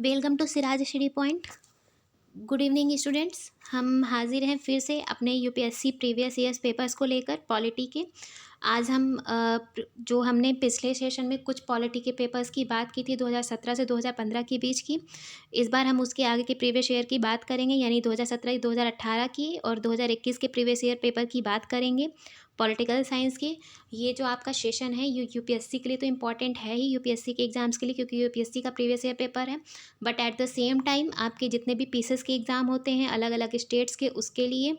Welcome to Siraj study point. Good evening students, हम हाजिर हैं फिर से अपने यूपीएससी प्रीवियस ईयर्स पेपर्स को लेकर पॉलिटी के। आज हम जो हमने पिछले सेशन में कुछ पॉलिटी के पेपर्स की बात की थी 2017 से 2015 के बीच की, इस बार हम उसके आगे के प्रीवियस ईयर की बात करेंगे, यानी 2017 2018 की और 2021 के प्रीवियस ईयर पेपर की बात करेंगे पॉलिटिकल साइंस के। ये जो आपका सेशन है यूपीएससी के लिए तो इम्पॉर्टेंट है ही, यूपीएससी के एग्जाम्स के लिए, क्योंकि यूपीएससी का प्रीवियस ईयर पेपर है। But at the same time आपके जितने भी पीसेस के एग्ज़ाम होते हैं अलग अलग स्टेट्स के, उसके लिए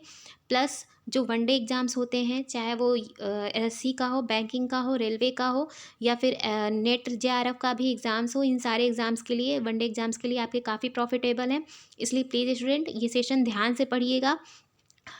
प्लस जो वनडे एग्ज़ाम्स होते हैं, चाहे वो एसएससी का हो, बैंकिंग का हो, रेलवे का हो, या फिर नेट जेआरएफ का भी एग्ज़ाम्स हो, इन सारे एग्ज़ाम्स के लिए, वनडे एग्ज़ाम्स के लिए आपके काफ़ी प्रॉफिटेबल हैं। इसलिए प्लीज़ स्टूडेंट ये सेशन ध्यान से पढ़िएगा।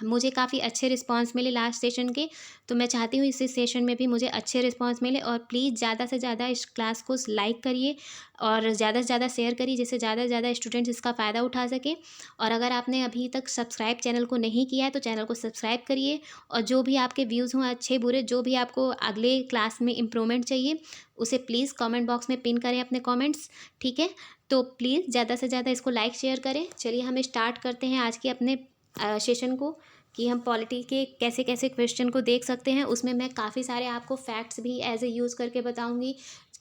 मुझे काफ़ी अच्छे रिस्पांस मिले लास्ट सेशन के, तो मैं चाहती हूँ इस सेशन में भी मुझे अच्छे रिस्पांस मिले। और प्लीज़ ज़्यादा से ज़्यादा इस क्लास को लाइक करिए और ज़्यादा से ज़्यादा शेयर करिए, जिससे ज़्यादा से ज़्यादा स्टूडेंट्स इसका फ़ायदा उठा सकें। और अगर आपने अभी तक सब्सक्राइब चैनल को नहीं किया है तो चैनल को सब्सक्राइब करिए। और जो भी आपके व्यूज़ हों, अच्छे बुरे, जो भी आपको अगले क्लास में इम्प्रूवमेंट चाहिए, उसे प्लीज़ कॉमेंट बॉक्स में पिन करें अपने कॉमेंट्स, ठीक है। तो प्लीज़ ज़्यादा से ज़्यादा इसको लाइक शेयर करें। चलिए हम स्टार्ट करते हैं आज के अपने सेशन को, कि हम पॉलिटी के कैसे कैसे क्वेश्चन को देख सकते हैं। उसमें मैं काफ़ी सारे आपको फैक्ट्स भी एज ए यूज़ करके बताऊंगी,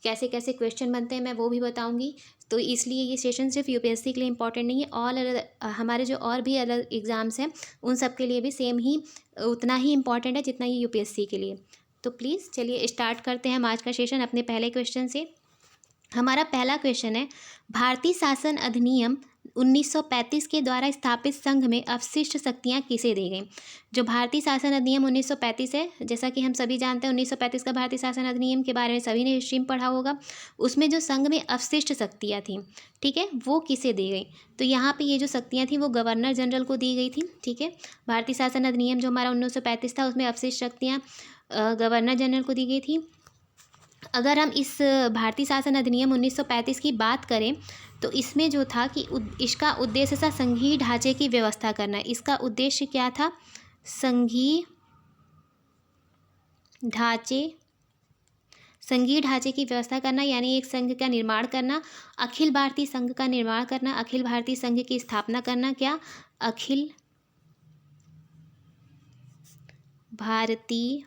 कैसे कैसे क्वेश्चन बनते हैं मैं वो भी बताऊंगी। तो इसलिए ये सेशन सिर्फ यूपीएससी के लिए इंपॉर्टेंट नहीं है, हमारे जो और भी अलग एग्ज़ाम्स हैं उन सब के लिए भी सेम ही उतना ही इम्पॉर्टेंट है जितना ये यूपीएससी के लिए। तो प्लीज़ चलिए स्टार्ट करते हैं हम आज का सेशन अपने पहले क्वेश्चन से। हमारा पहला क्वेश्चन है, भारतीय शासन अधिनियम 1935 के द्वारा स्थापित संघ में अवशिष्ट शक्तियां किसे दी गईं। जो भारतीय शासन अधिनियम 1935 है, जैसा कि हम सभी जानते हैं 1935 का भारतीय शासन अधिनियम के बारे में सभी ने हिस्ट्री में पढ़ा होगा। उसमें जो संघ में अवशिष्ट शक्तियां थीं, ठीक है, वो किसे दी गई। तो यहाँ पे ये जो शक्तियाँ थीं वो गवर्नर जनरल को दी गई थी, ठीक है। भारतीय शासन अधिनियम जो हमारा 1935 था उसमें अवशिष्ट शक्तियाँ गवर्नर जनरल को दी गई थी। अगर हम इस भारतीय शासन अधिनियम 1935 की बात करें तो इसमें जो था कि इसका उद्देश्य था संघीय ढांचे की व्यवस्था करना। इसका उद्देश्य क्या था? संघीय ढांचे की व्यवस्था करना, यानी एक संघ का निर्माण करना, अखिल भारतीय संघ का निर्माण करना, अखिल भारतीय संघ की स्थापना करना। क्या? अखिल भारतीय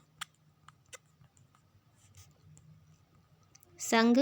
संघ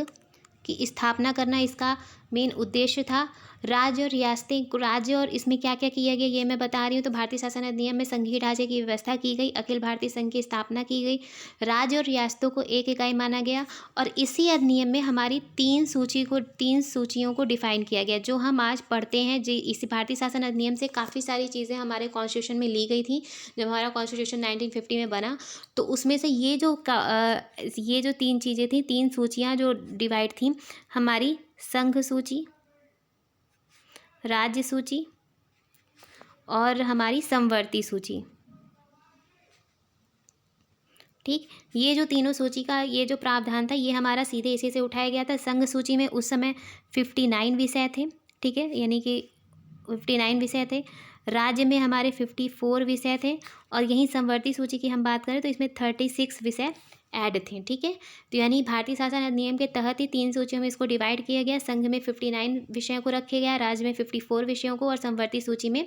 की स्थापना करना इसका मेन उद्देश्य था। राज्य और रियासतें, राज्य और इसमें क्या क्या किया गया ये मैं बता रही हूँ। तो भारतीय शासन अधिनियम में संघीय ढांचे की व्यवस्था की गई, अखिल भारतीय संघ की स्थापना की गई, राज्य और रियासतों को एक इकाई माना गया। और इसी अधिनियम में हमारी तीन सूचियों को डिफाइन किया गया जो हम आज पढ़ते हैं। जी, इसी भारतीय शासन अधिनियम से काफ़ी सारी चीज़ें हमारे कॉन्स्टिट्यूशन में ली गई थी। जब हमारा कॉन्स्टिट्यूशन 1950 में बना तो उसमें से ये जो तीन चीज़ें थी, तीन सूचियाँ जो डिवाइड थी हमारी, संघ सूची, राज्य सूची और हमारी समवर्ती सूची, ठीक। ये जो तीनों सूची का ये जो प्रावधान था ये हमारा सीधे इसी से उठाया गया था। संघ सूची में उस समय 59 विषय थे, ठीक है, यानी कि 59 विषय थे। राज्य में हमारे 54 विषय थे। और यहीं समवर्ती सूची की हम बात करें तो इसमें 36 विषय ऐड थे, ठीक है। तो यानी भारतीय शासन अधिनियम के तहत ही तीन सूचियों में इसको डिवाइड किया गया। संघ में 59 विषयों को रखे गया, राज्य में 54 विषयों को, और समवर्ती सूची में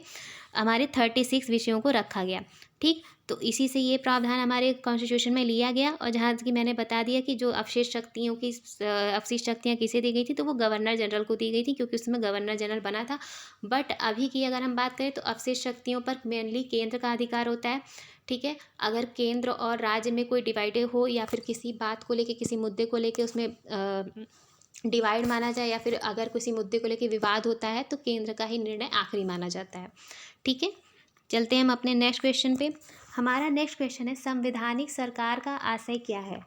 हमारे 36 विषयों को रखा गया, ठीक। तो इसी से ये प्रावधान हमारे कॉन्स्टिट्यूशन में लिया गया। और जहाँ कि मैंने बता दिया कि जो अवशिष्ट शक्तियाँ किसे दी गई थी, तो वो गवर्नर जनरल को दी गई थी, क्योंकि उसमें गवर्नर जनरल बना था। बट अभी की अगर हम बात करें तो अवशिष्ट शक्तियों पर मेनली केंद्र का अधिकार होता है, ठीक है। अगर केंद्र और राज्य में कोई डिवाइडेड हो या फिर किसी बात को लेके, किसी मुद्दे को लेके उसमें डिवाइड माना जाए, या फिर अगर किसी मुद्दे को लेके विवाद होता है तो केंद्र का ही निर्णय आखिरी माना जाता है, ठीक है। चलते हैं हम अपने नेक्स्ट क्वेश्चन पे। हमारा नेक्स्ट क्वेश्चन है, संवैधानिक सरकार का आशय क्या है।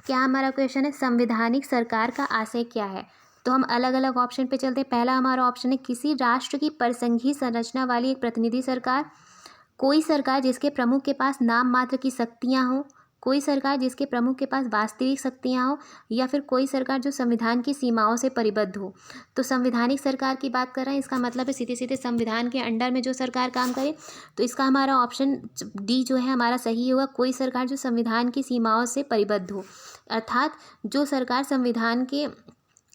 क्या हमारा क्वेश्चन है, संवैधानिक सरकार का आशय क्या है। तो हम अलग अलग ऑप्शन पे चलते हैं। पहला हमारा ऑप्शन है, किसी राष्ट्र की परिसंघीय संरचना वाली एक प्रतिनिधि सरकार, कोई सरकार जिसके प्रमुख के पास नाम मात्र की शक्तियाँ हों, कोई सरकार जिसके प्रमुख के पास वास्तविक शक्तियाँ हों, या फिर कोई सरकार जो संविधान की सीमाओं से परिबद्ध हो। तो संवैधानिक सरकार की बात कर रहे हैं, इसका मतलब है सीधे सीधे संविधान के अंडर में जो सरकार काम करे। तो इसका हमारा ऑप्शन डी जो है हमारा सही होगा, कोई सरकार जो संविधान की सीमाओं से परिबद्ध हो, अर्थात जो सरकार संविधान के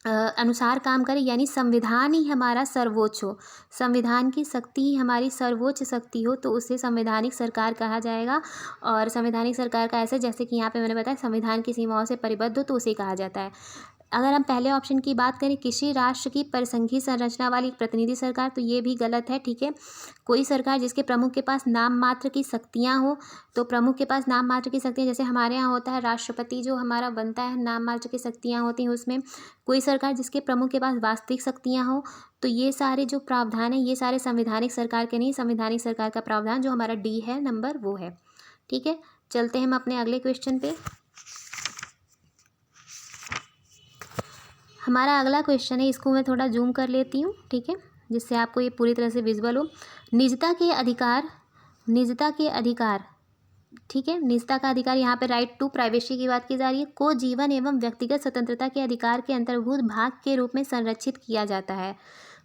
अनुसार काम करे, यानी संविधान ही हमारा सर्वोच्च हो, संविधान की शक्ति ही हमारी सर्वोच्च शक्ति हो, तो उसे संवैधानिक सरकार कहा जाएगा। और संवैधानिक सरकार का ऐसे, जैसे कि यहाँ पे मैंने बताया, संविधान की सीमाओं से परिबद्ध हो तो उसे कहा जाता है। अगर हम पहले ऑप्शन की बात करें, किसी राष्ट्र की परिसंघीय संरचना वाली प्रतिनिधि सरकार, तो ये भी गलत है। ठीक है, कोई सरकार जिसके प्रमुख के पास नाम मात्र की शक्तियाँ हो, तो प्रमुख के पास नाम मात्र की शक्तियाँ, जैसे हमारे यहाँ होता है राष्ट्रपति जो हमारा बनता है, नाम मात्र की शक्तियाँ होती हैं उसमें। कोई सरकार जिसके प्रमुख के पास वास्तविक शक्तियाँ हो, तो ये सारे जो प्रावधान है ये सारे संवैधानिक सरकार के नहीं, संवैधानिक सरकार का प्रावधान जो हमारा डी है नंबर वो है। ठीक है, चलते हैं हम अपने अगले क्वेश्चन पे। हमारा अगला क्वेश्चन है, इसको मैं थोड़ा जूम कर लेती हूँ, ठीक है, जिससे आपको ये पूरी तरह से विजुअल हो। निजता के अधिकार, निजता के अधिकार, ठीक है, निजता का अधिकार, यहाँ पे राइट टू प्राइवेसी की बात की जा रही है, को जीवन एवं व्यक्तिगत स्वतंत्रता के अधिकार के अंतर्भूत भाग के रूप में संरक्षित किया जाता है।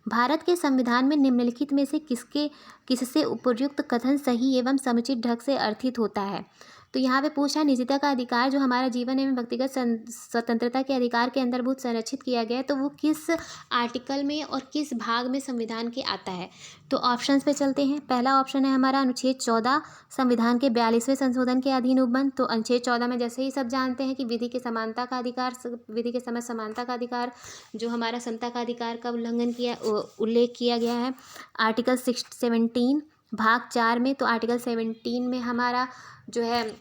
भारत के संविधान में निम्नलिखित में से किससे उपर्युक्त कथन सही एवं समुचित ढंग से अर्थित होता है। तो यहाँ पे पूछा, निजता का अधिकार जो हमारा जीवन एवं व्यक्तिगत स्वतंत्रता के अधिकार के अंतर्भूत संरक्षित किया गया है, तो वो किस आर्टिकल में और किस भाग में संविधान के आता है। तो ऑप्शंस पे चलते हैं। पहला ऑप्शन है हमारा अनुच्छेद 14 संविधान के 42वें संशोधन के अधीन उपबंध। तो अनुच्छेद 14 में जैसे ही सब जानते हैं कि विधि के समानता का अधिकार, विधि के समय समानता का अधिकार, जो हमारा समता का अधिकार का उल्लेख किया गया है आर्टिकल 17 भाग 4 में। तो आर्टिकल 17 में हमारा जो है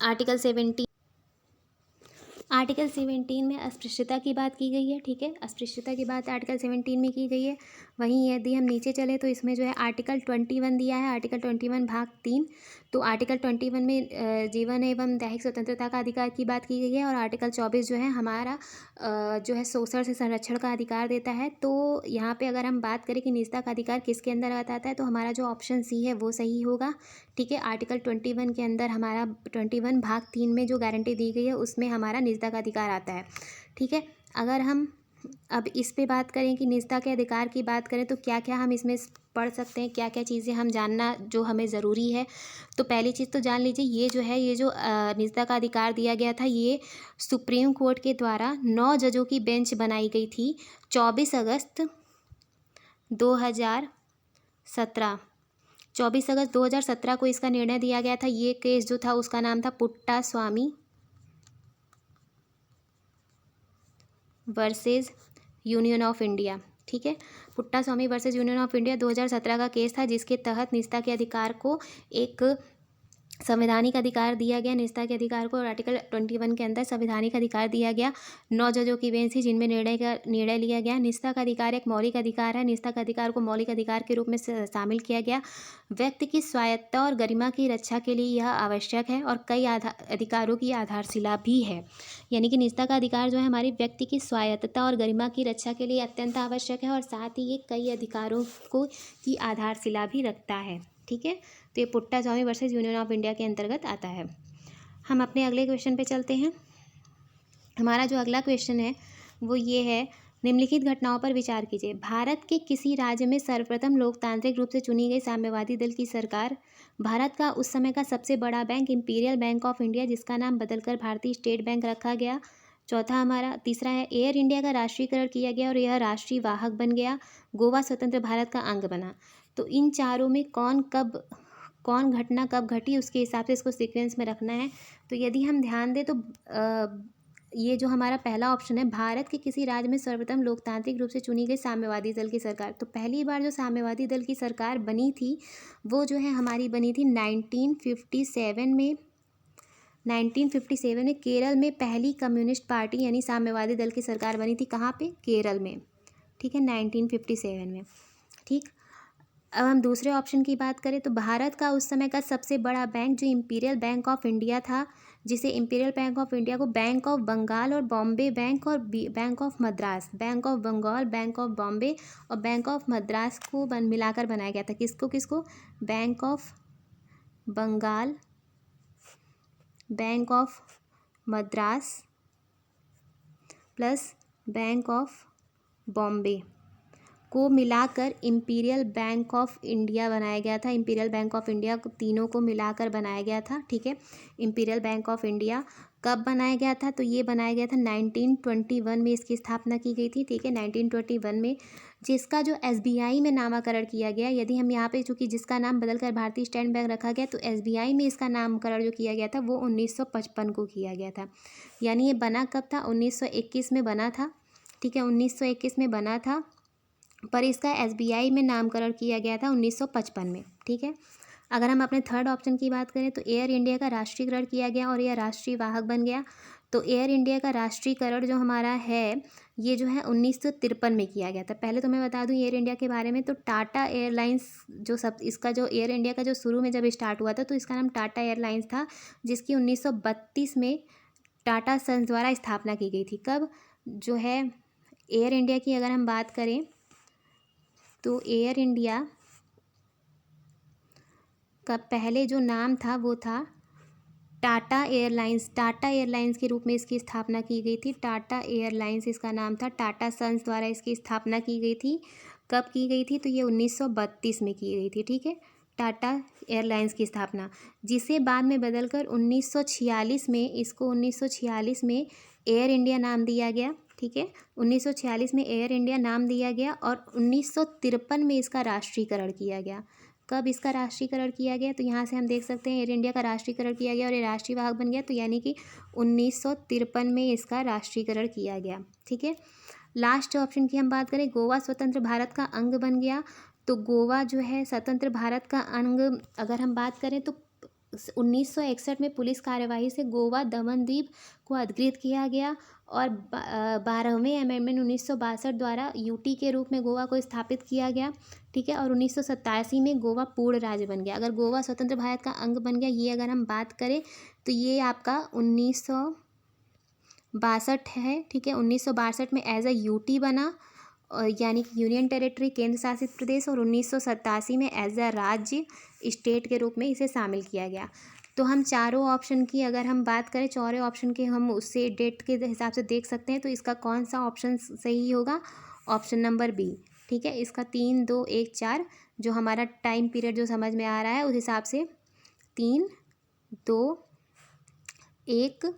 आर्टिकल 17 में अस्पृश्यता की बात की गई है। ठीक है, अस्पृश्यता की बात आर्टिकल 17 में की गई है। वहीं यदि हम नीचे चले तो इसमें जो है आर्टिकल 21 दिया है, आर्टिकल 21 भाग 3। तो आर्टिकल 21 में जीवन एवं दैहिक स्वतंत्रता का अधिकार की बात की गई है, और आर्टिकल 24 जो है हमारा जो है शोषण से संरक्षण का अधिकार देता है। तो यहाँ पे अगर हम बात करें कि निजता का अधिकार किसके अंदर आता है, तो हमारा जो ऑप्शन सी है वो सही होगा। ठीक है, आर्टिकल 21 के अंदर हमारा 21 भाग 3 में जो गारंटी दी गई है उसमें हमारा निजता का अधिकार आता है। ठीक है, अगर हम अब इस पे बात करें कि निजता के अधिकार की बात करें तो क्या क्या हम इसमें पढ़ सकते हैं, क्या क्या चीज़ें हम जानना जो हमें ज़रूरी है। तो पहली चीज़ तो जान लीजिए, ये जो है ये जो निजता का अधिकार दिया गया था, ये सुप्रीम कोर्ट के द्वारा 9 जजों की बेंच बनाई गई थी 24 अगस्त 2017। 24 अगस्त 2017 को इसका निर्णय दिया गया था। ये केस जो था उसका नाम था Puttaswamy versus union of India. ठीक है, Puttaswamy versus union of India 2017 का केस था, जिसके तहत निजता के अधिकार को एक संवैधानिक अधिकार दिया गया। निजता के अधिकार को आर्टिकल 21 के अंदर संवैधानिक अधिकार दिया गया। 9 जजों की बेंच थी जिनमें निर्णय लिया गया। निजता का अधिकार एक मौलिक अधिकार है। निजता का अधिकार को मौलिक अधिकार के रूप में शामिल किया गया। व्यक्ति की स्वायत्तता और गरिमा की रक्षा के लिए यह आवश्यक है और कई अधिकारों की आधारशिला भी है। यानी कि निजता का अधिकार जो है हमारी व्यक्ति की स्वायत्तता और गरिमा की रक्षा के लिए अत्यंत आवश्यक है, और साथ ही ये कई अधिकारों को की आधारशिला भी रखता है। ठीक है, तो ये Puttaswamy versus union of India के अंतर्गत आता है। हम अपने अगले क्वेश्चन पे चलते हैं। हमारा जो अगला क्वेश्चन है वो ये है, निम्नलिखित घटनाओं पर विचार कीजिए। भारत के किसी राज्य में सर्वप्रथम लोकतांत्रिक रूप से चुनी गई साम्यवादी दल की सरकार। भारत का उस समय का सबसे बड़ा bank imperial bank of India, जिसका नाम बदलकर भारतीय स्टेट बैंक रखा गया। चौथा हमारा तीसरा है, एयर इंडिया का राष्ट्रीयकरण किया गया और यह राष्ट्रीय वाहक बन गया। गोवा स्वतंत्र भारत का अंग बना। तो इन चारों में कौन घटना कब घटी, उसके हिसाब से इसको सीक्वेंस में रखना है। तो यदि हम ध्यान दें तो ये जो हमारा पहला ऑप्शन है, भारत के किसी राज्य में सर्वप्रथम लोकतांत्रिक रूप से चुनी गई साम्यवादी दल की सरकार। तो पहली बार जो साम्यवादी दल की सरकार बनी थी वो जो है हमारी बनी थी 1957 में। 1957 में केरल में पहली कम्युनिस्ट पार्टी यानी साम्यवादी दल की सरकार बनी थी। कहाँ पे? केरल में। ठीक है, 1957 में। ठीक, अब हम दूसरे ऑप्शन की बात करें तो भारत का उस समय का सबसे बड़ा बैंक जो इंपीरियल बैंक ऑफ इंडिया था, जिसे इंपीरियल बैंक ऑफ इंडिया को बैंक ऑफ बंगाल और बॉम्बे बैंक और bank of Madras, bank of Bengal, bank of Bombay और बैंक ऑफ मद्रास को मिलाकर बनाया गया था। किसको? Bank of Bengal, bank of Madras plus bank of Bombay को मिलाकर इंपीरियल बैंक ऑफ इंडिया बनाया गया था। इंपीरियल बैंक ऑफ इंडिया तीनों को मिलाकर बनाया गया था। ठीक है, इंपीरियल बैंक ऑफ इंडिया कब बनाया गया था? तो ये बनाया गया था 1921 में इसकी स्थापना की गई थी, ठीक है, 1921 में। जिसका जो एसबीआई में नामकरण किया गया, यदि हम यहाँ पे चूँकि जिसका नाम बदलकर भारतीय स्टेट बैंक रखा गया, तो एसबीआई में इसका नामकरण जो किया गया था वो 1955 को किया गया था। यानी ये बना कब था? 1921 में बना था, ठीक है, 1921 में बना था, पर इसका एसबीआई में नामकरण किया गया था 1955 में, ठीक है। अगर हम अपने थर्ड ऑप्शन की बात करें तो एयर इंडिया का राष्ट्रीयकरण किया गया और यह राष्ट्रीय वाहक बन गया। तो एयर इंडिया का राष्ट्रीयकरण जो हमारा है, ये जो है 1953 में किया गया था। पहले तो मैं बता दूं एयर इंडिया के बारे में, तो टाटा एयरलाइंस जो सब इसका जो एयर इंडिया का जो शुरू में जब स्टार्ट हुआ था तो इसका नाम टाटा एयरलाइंस था, जिसकी 1932 में टाटा सन्स द्वारा स्थापना की गई थी। कब? जो है एयर इंडिया की अगर हम बात करें तो एयर इंडिया का पहले जो नाम था वो था टाटा एयरलाइंस। टाटा एयरलाइंस के रूप में इसकी स्थापना की गई थी। टाटा एयरलाइंस इसका नाम था। टाटा सन्स द्वारा इसकी स्थापना की गई थी। कब की गई थी? तो ये 1932 में की गई थी, ठीक है, टाटा एयरलाइंस की स्थापना, जिसे बाद में बदलकर 1946 में इसको 1946 में एयर इंडिया नाम दिया गया, ठीक है, 1946 में एयर इंडिया नाम दिया गया और 1953 में इसका राष्ट्रीयकरण किया गया। कब इसका राष्ट्रीयकरण किया गया? तो यहाँ से हम देख सकते हैं एयर इंडिया का राष्ट्रीयकरण किया गया और ये राष्ट्रीय वाहक बन गया, तो यानी कि 1953 में इसका राष्ट्रीयकरण किया गया, ठीक है। लास्ट ऑप्शन की हम बात करें, गोवा स्वतंत्र भारत का अंग बन गया। तो गोवा जो है स्वतंत्र भारत का अंग, अगर हम बात करें तो 1961 में पुलिस कार्यवाही से गोवा दमन द्वीप को अधिकृत किया गया और 12वें अमेंडमेंट 1962 द्वारा यूटी के रूप में गोवा को स्थापित किया गया, ठीक है, और 1987 में गोवा पूर्ण राज्य बन गया। अगर गोवा स्वतंत्र भारत का अंग बन गया, ये अगर हम बात करें तो ये आपका 1962 है, ठीक है, 1962 में एज अ यूटी बना, और यानी कि यूनियन टेरिटरी, केंद्र शासित प्रदेश, और 1987 में एज अ राज्य स्टेट के रूप में इसे शामिल किया गया। तो हम चारों ऑप्शन की अगर हम बात करें, चौरे ऑप्शन के हम उससे डेट के हिसाब से देख सकते हैं, तो इसका कौन सा ऑप्शन सही होगा? ऑप्शन नंबर बी, ठीक है। इसका 3, 2, 1, 4 जो हमारा टाइम पीरियड जो समझ में आ रहा है उस हिसाब से 3, 2, 1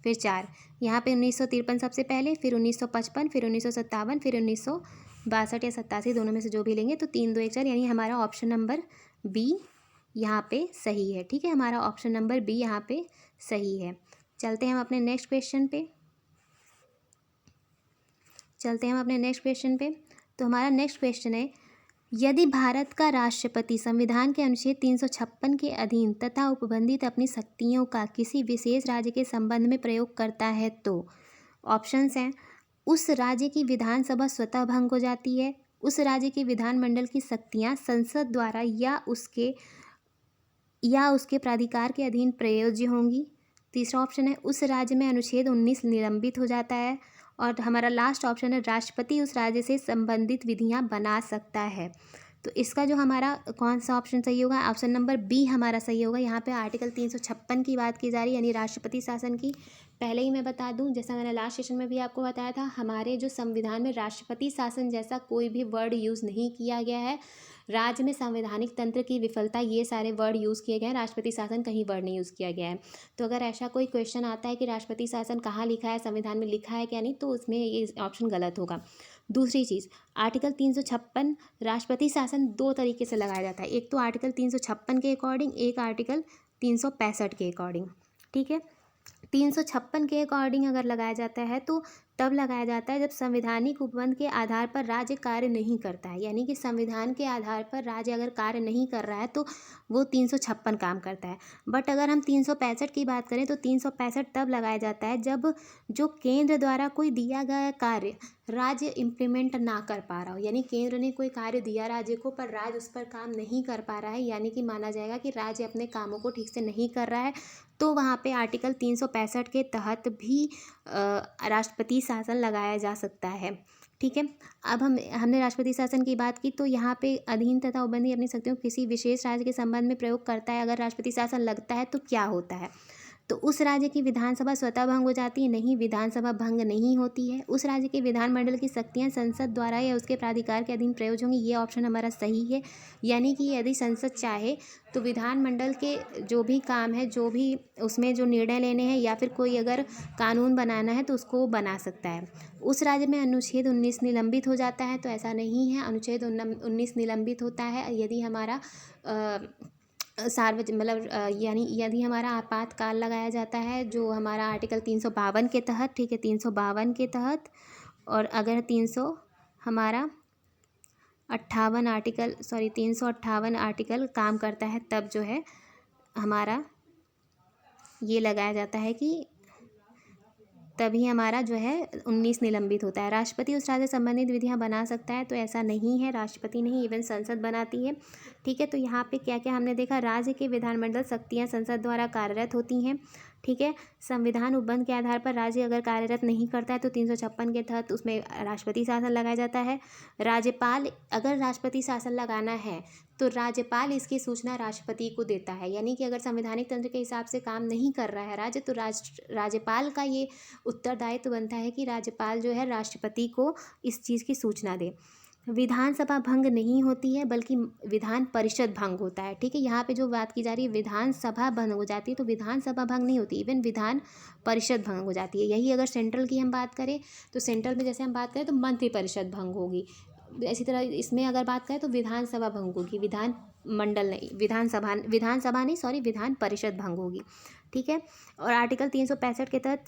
फिर 4, यहाँ पे 1953 सबसे पहले, फिर 1955, फिर 1957, फिर 1962 या 87 दोनों में से जो भी लेंगे, तो 3, 2, 1, 4 यानी हमारा ऑप्शन नंबर बी यहाँ पे सही है, ठीक है, हमारा ऑप्शन नंबर बी यहाँ पे सही है। चलते हैं हम अपने नेक्स्ट क्वेश्चन पे। तो हमारा नेक्स्ट क्वेश्चन है, यदि भारत का राष्ट्रपति संविधान के अनुच्छेद 356 के अधीन तथा उपबंधित अपनी शक्तियों का किसी विशेष राज्य के संबंध में प्रयोग करता है तो ऑप्शंस हैं, उस राज्य की विधानसभा स्वतः भंग हो जाती है, उस राज्य के विधानमंडल की शक्तियां संसद द्वारा या उसके प्राधिकार के अधीन प्रयोज्य होंगी। तीसरा ऑप्शन है, उस राज्य में अनुच्छेद 19 निलंबित हो जाता है, और हमारा लास्ट ऑप्शन है, राष्ट्रपति उस राज्य से संबंधित विधियां बना सकता है। तो इसका जो हमारा कौन सा ऑप्शन सही होगा? ऑप्शन नंबर बी हमारा सही होगा। यहाँ पे आर्टिकल 356 की बात की जा रही है, यानी राष्ट्रपति शासन की। पहले ही मैं बता दूं, जैसा मैंने लास्ट सेशन में भी आपको बताया था, हमारे जो संविधान में राष्ट्रपति शासन जैसा कोई भी वर्ड यूज़ नहीं किया गया है। राज्य में संवैधानिक तंत्र की विफलता, ये सारे वर्ड यूज़ किए गए हैं, राष्ट्रपति शासन कहीं वर्ड नहीं यूज़ किया गया है। तो अगर ऐसा कोई क्वेश्चन आता है कि राष्ट्रपति शासन कहाँ लिखा है, संविधान में लिखा है क्या नहीं, तो उसमें ये ऑप्शन गलत होगा। दूसरी चीज़, आर्टिकल 356 राष्ट्रपति शासन दो तरीके से लगाया जाता है, एक तो आर्टिकल 356 के अकॉर्डिंग, एक आर्टिकल 365 के अकॉर्डिंग, ठीक है। 356 के अकॉर्डिंग अगर लगाया जाता है तो तब लगाया जाता है जब संवैधानिक उपबंध के आधार पर राज्य कार्य नहीं करता है, यानी कि संविधान के आधार पर राज्य अगर कार्य नहीं कर रहा है तो वो 356 काम करता है। बट अगर हम 365 की बात करें तो 365 तब लगाया जाता है जब जो केंद्र द्वारा कोई दिया गया कार्य राज्य इम्प्लीमेंट ना कर पा रहा हो, यानी केंद्र ने कोई कार्य दिया राज्य को पर राज्य उस पर काम नहीं कर पा रहा है, यानी कि माना जाएगा कि राज्य अपने कामों को ठीक से नहीं कर रहा है, तो वहाँ पे आर्टिकल 365 के तहत भी राष्ट्रपति शासन लगाया जा सकता है, ठीक है। अब हमने राष्ट्रपति शासन की बात की, तो यहाँ पे अधीन तथा उपबंधी अपनी शक्तियों को किसी विशेष राज्य के संबंध में प्रयोग करता है, अगर राष्ट्रपति शासन लगता है तो क्या होता है? तो उस राज्य की विधानसभा स्वतः भंग हो जाती है? नहीं, विधानसभा भंग नहीं होती है। उस राज्य के विधानमंडल की शक्तियाँ संसद द्वारा या उसके प्राधिकार के अधीन प्रयोग होंगी, ये ऑप्शन हमारा सही है। यानी कि यदि संसद चाहे तो विधानमंडल के जो भी काम है, जो भी उसमें जो निर्णय लेने हैं या फिर कोई अगर कानून बनाना है तो उसको वो बना सकता है। उस राज्य में अनुच्छेद 19 निलंबित हो जाता है? तो ऐसा नहीं है, अनुच्छेद 19 निलंबित होता है यदि हमारा मतलब यानी यदि हमारा आपातकाल लगाया जाता है, जो हमारा आर्टिकल 352 के तहत, ठीक है, 352 के तहत। और अगर 358 आर्टिकल काम करता है, तब जो है हमारा ये लगाया जाता है कि तभी हमारा जो है 19 निलंबित होता है। राष्ट्रपति उस राज्य से संबंधित विधियां बना सकता है? तो ऐसा नहीं है, राष्ट्रपति नहीं, इवन संसद बनाती है। ठीक है, तो यहाँ पे क्या क्या हमने देखा, राज्य के विधानमंडल शक्तियाँ संसद द्वारा कार्यरत होती हैं। ठीक है, संविधान उपबंध के आधार पर राज्य अगर कार्यरत नहीं करता है तो 356 के तहत उसमें राष्ट्रपति शासन लगाया जाता है। राज्यपाल, अगर राष्ट्रपति शासन लगाना है तो राज्यपाल इसकी सूचना राष्ट्रपति को देता है। यानी कि अगर संवैधानिक तंत्र के हिसाब से काम नहीं कर रहा है राज्य, तो राज्यपाल का ये उत्तरदायित्व बनता है कि राज्यपाल जो है राष्ट्रपति को इस चीज़ की सूचना दे। विधानसभा भंग नहीं होती है, बल्कि विधान परिषद भंग होता है। ठीक है, यहाँ पे जो बात की जा रही है विधानसभा भंग हो जाती है, तो विधानसभा भंग नहीं होती, इवन विधान परिषद भंग हो जाती है। यही अगर सेंट्रल की हम बात करें तो सेंट्रल में जैसे हम बात करें तो मंत्रिपरिषद भंग होगी। इसी तरह इसमें अगर बात करें तो विधानसभा भंग होगी, विधान परिषद भंग होगी। ठीक है, और आर्टिकल 365 के तहत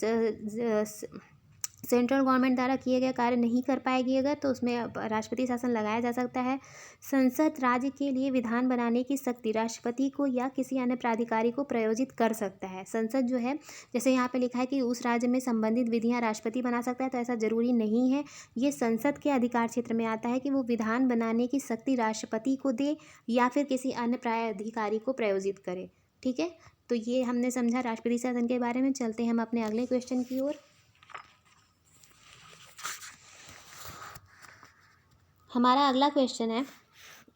सेंट्रल गवर्नमेंट द्वारा किए गए कार्य नहीं कर पाएगी अगर, तो उसमें राष्ट्रपति शासन लगाया जा सकता है। संसद राज्य के लिए विधान बनाने की शक्ति राष्ट्रपति को या किसी अन्य प्राधिकारी को प्रयोजित कर सकता है। संसद जो है, जैसे यहाँ पे लिखा है कि उस राज्य में संबंधित विधियाँ राष्ट्रपति बना सकता है, तो ऐसा जरूरी नहीं है। ये संसद के अधिकार क्षेत्र में आता है कि वो विधान बनाने की शक्ति राष्ट्रपति को दे या फिर किसी अन्य प्राधिकारी को प्रयोजित करे। ठीक है, तो ये हमने समझा राष्ट्रपति शासन के बारे में। चलते हैं हम अपने अगले क्वेश्चन की ओर। हमारा अगला क्वेश्चन है,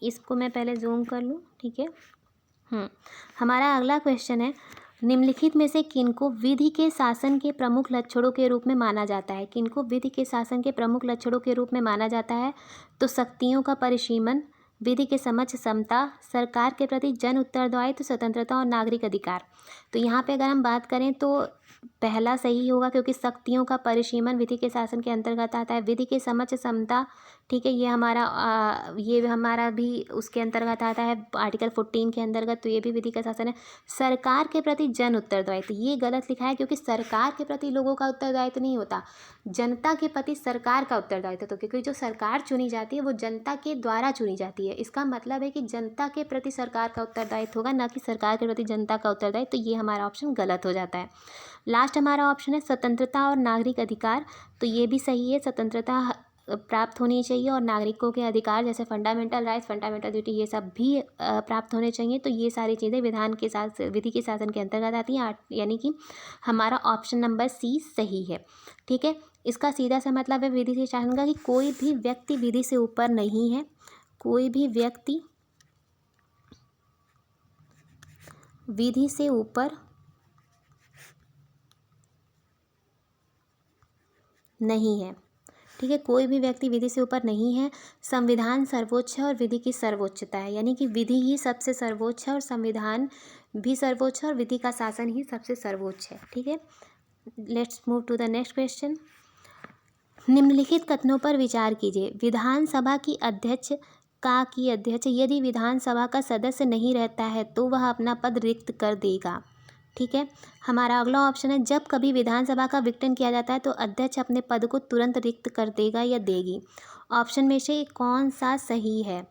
इसको मैं पहले जूम कर लूँ। ठीक है, हमारा अगला क्वेश्चन है, निम्नलिखित में से किनको विधि के शासन के प्रमुख लक्षणों के रूप में माना जाता है? किनको विधि के शासन के प्रमुख लक्षणों के रूप में माना जाता है? तो शक्तियों का परिसीमन, विधि के समक्ष समता, सरकार के प्रति जन उत्तरदायित्व, स्वतंत्रता और नागरिक अधिकार। तो यहाँ पे अगर हम बात करें तो पहला सही होगा, क्योंकि शक्तियों का परिसीमन विधि के शासन के अंतर्गत आता है। विधि के समक्ष समता, ठीक है, ये हमारा भी उसके अंतर्गत आता है, आर्टिकल 14 के अंतर्गत, तो ये भी विधि का शासन है। सरकार के प्रति जन उत्तरदायित्व, ये गलत लिखा है, क्योंकि सरकार के प्रति लोगों का उत्तरदायित्व नहीं होता, जनता के प्रति सरकार का उत्तरदायित्व। तो क्योंकि जो सरकार चुनी जाती है वो जनता के द्वारा चुनी जाती है, इसका मतलब है कि जनता के प्रति सरकार का उत्तरदायित्व होगा, ना कि सरकार के प्रति जनता का उत्तरदायित्व। तो ये हमारा ऑप्शन गलत हो जाता है। लास्ट हमारा ऑप्शन है स्वतंत्रता और नागरिक अधिकार। तो ये भी सही है, स्वतंत्रता प्राप्त होनी चाहिए और नागरिकों के अधिकार जैसे फंडामेंटल राइट्स, फंडामेंटल ड्यूटी, ये सब भी प्राप्त होने चाहिए। तो ये सारी चीज़ें विधि के शासन के अंतर्गत आती हैं, यानी कि हमारा ऑप्शन नंबर सी सही है। ठीक है, इसका सीधा सा मतलब है विधि के शासन का कि कोई भी व्यक्ति विधि से ऊपर नहीं है, कोई भी व्यक्ति विधि से ऊपर नहीं है। ठीक है, कोई भी व्यक्ति विधि से ऊपर नहीं है। संविधान सर्वोच्च है और विधि की सर्वोच्चता है, यानी कि विधि ही सबसे सर्वोच्च है और संविधान भी सर्वोच्च है और विधि का शासन ही सबसे सर्वोच्च है। ठीक है, let's move to the next question. निम्नलिखित कथनों पर विचार कीजिए। विधानसभा की अध्यक्ष यदि विधानसभा का सदस्य नहीं रहता है तो वह अपना पद रिक्त कर देगा। ठीक है, हमारा अगला ऑप्शन है, जब कभी विधानसभा का विघटन किया जाता है तो अध्यक्ष अपने पद को तुरंत रिक्त कर देगा या देगी। ऑप्शन में से कौन सा सही है?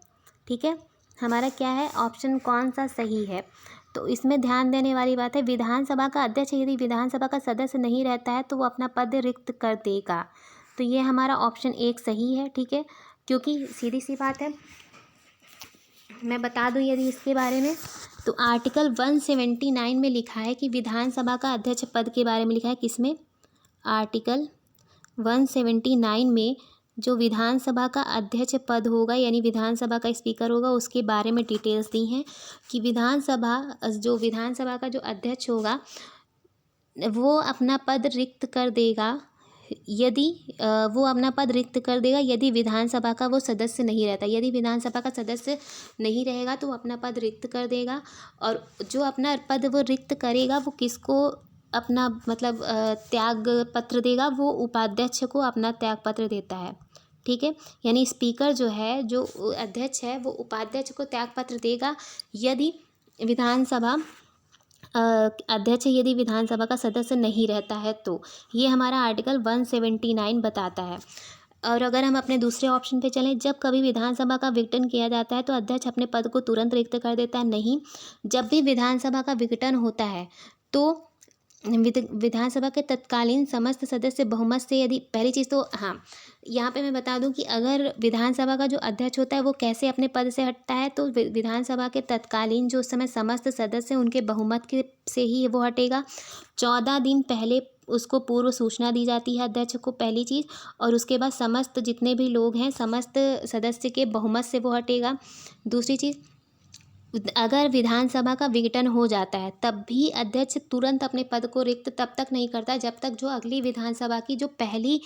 ठीक है, हमारा क्या है ऑप्शन, कौन सा सही है? तो इसमें ध्यान देने वाली बात है, विधानसभा का अध्यक्ष यदि विधानसभा का सदस्य नहीं रहता है तो वो अपना पद रिक्त कर देगा। तो ये हमारा ऑप्शन 1 सही है। ठीक है, क्योंकि सीधी सी बात है, मैं बता दूं यदि इसके बारे में, तो आर्टिकल 179 में लिखा है कि विधानसभा का अध्यक्ष पद के बारे में लिखा है। किसमें? आर्टिकल 179 में जो विधानसभा का अध्यक्ष पद होगा, यानी विधानसभा का स्पीकर होगा, उसके बारे में डिटेल्स दी हैं कि विधानसभा का जो अध्यक्ष होगा वो अपना पद रिक्त कर देगा यदि वो अपना पद रिक्त कर देगा यदि विधानसभा का वो सदस्य नहीं रहता। यदि विधानसभा का सदस्य नहीं रहेगा तो वो अपना पद रिक्त कर देगा, और जो अपना पद वो रिक्त करेगा वो किसको अपना मतलब त्याग पत्र देगा, वो उपाध्यक्ष को अपना त्याग पत्र देता है। ठीक है, यानी स्पीकर जो है, जो अध्यक्ष है, वो उपाध्यक्ष को त्याग पत्र देगा यदि विधानसभा अध्यक्ष यदि विधानसभा का सदस्य नहीं रहता है तो। ये हमारा आर्टिकल 179 बताता है। और अगर हम अपने दूसरे ऑप्शन पे चलें, जब कभी विधानसभा का विघटन किया जाता है तो अध्यक्ष अपने पद को तुरंत रिक्त कर देता है। नहीं, जब भी विधानसभा का विघटन होता है तो विधानसभा के तत्कालीन समस्त सदस्य बहुमत से, यदि पहली चीज़ तो हाँ, यहाँ पे मैं बता दूं कि अगर विधानसभा का जो अध्यक्ष होता है वो कैसे अपने पद से हटता है, तो विधानसभा के तत्कालीन जो उस समय समस्त सदस्य उनके बहुमत के से ही वो हटेगा। 14 दिन पहले उसको पूर्व सूचना दी जाती है अध्यक्ष को, पहली चीज़, और उसके बाद समस्त जितने भी लोग हैं समस्त सदस्य के बहुमत से वो हटेगा। दूसरी चीज़, अगर विधानसभा का विघटन हो जाता है तब भी अध्यक्ष तुरंत अपने पद को रिक्त तब तक नहीं करता जब तक जो अगली विधानसभा की जो पहली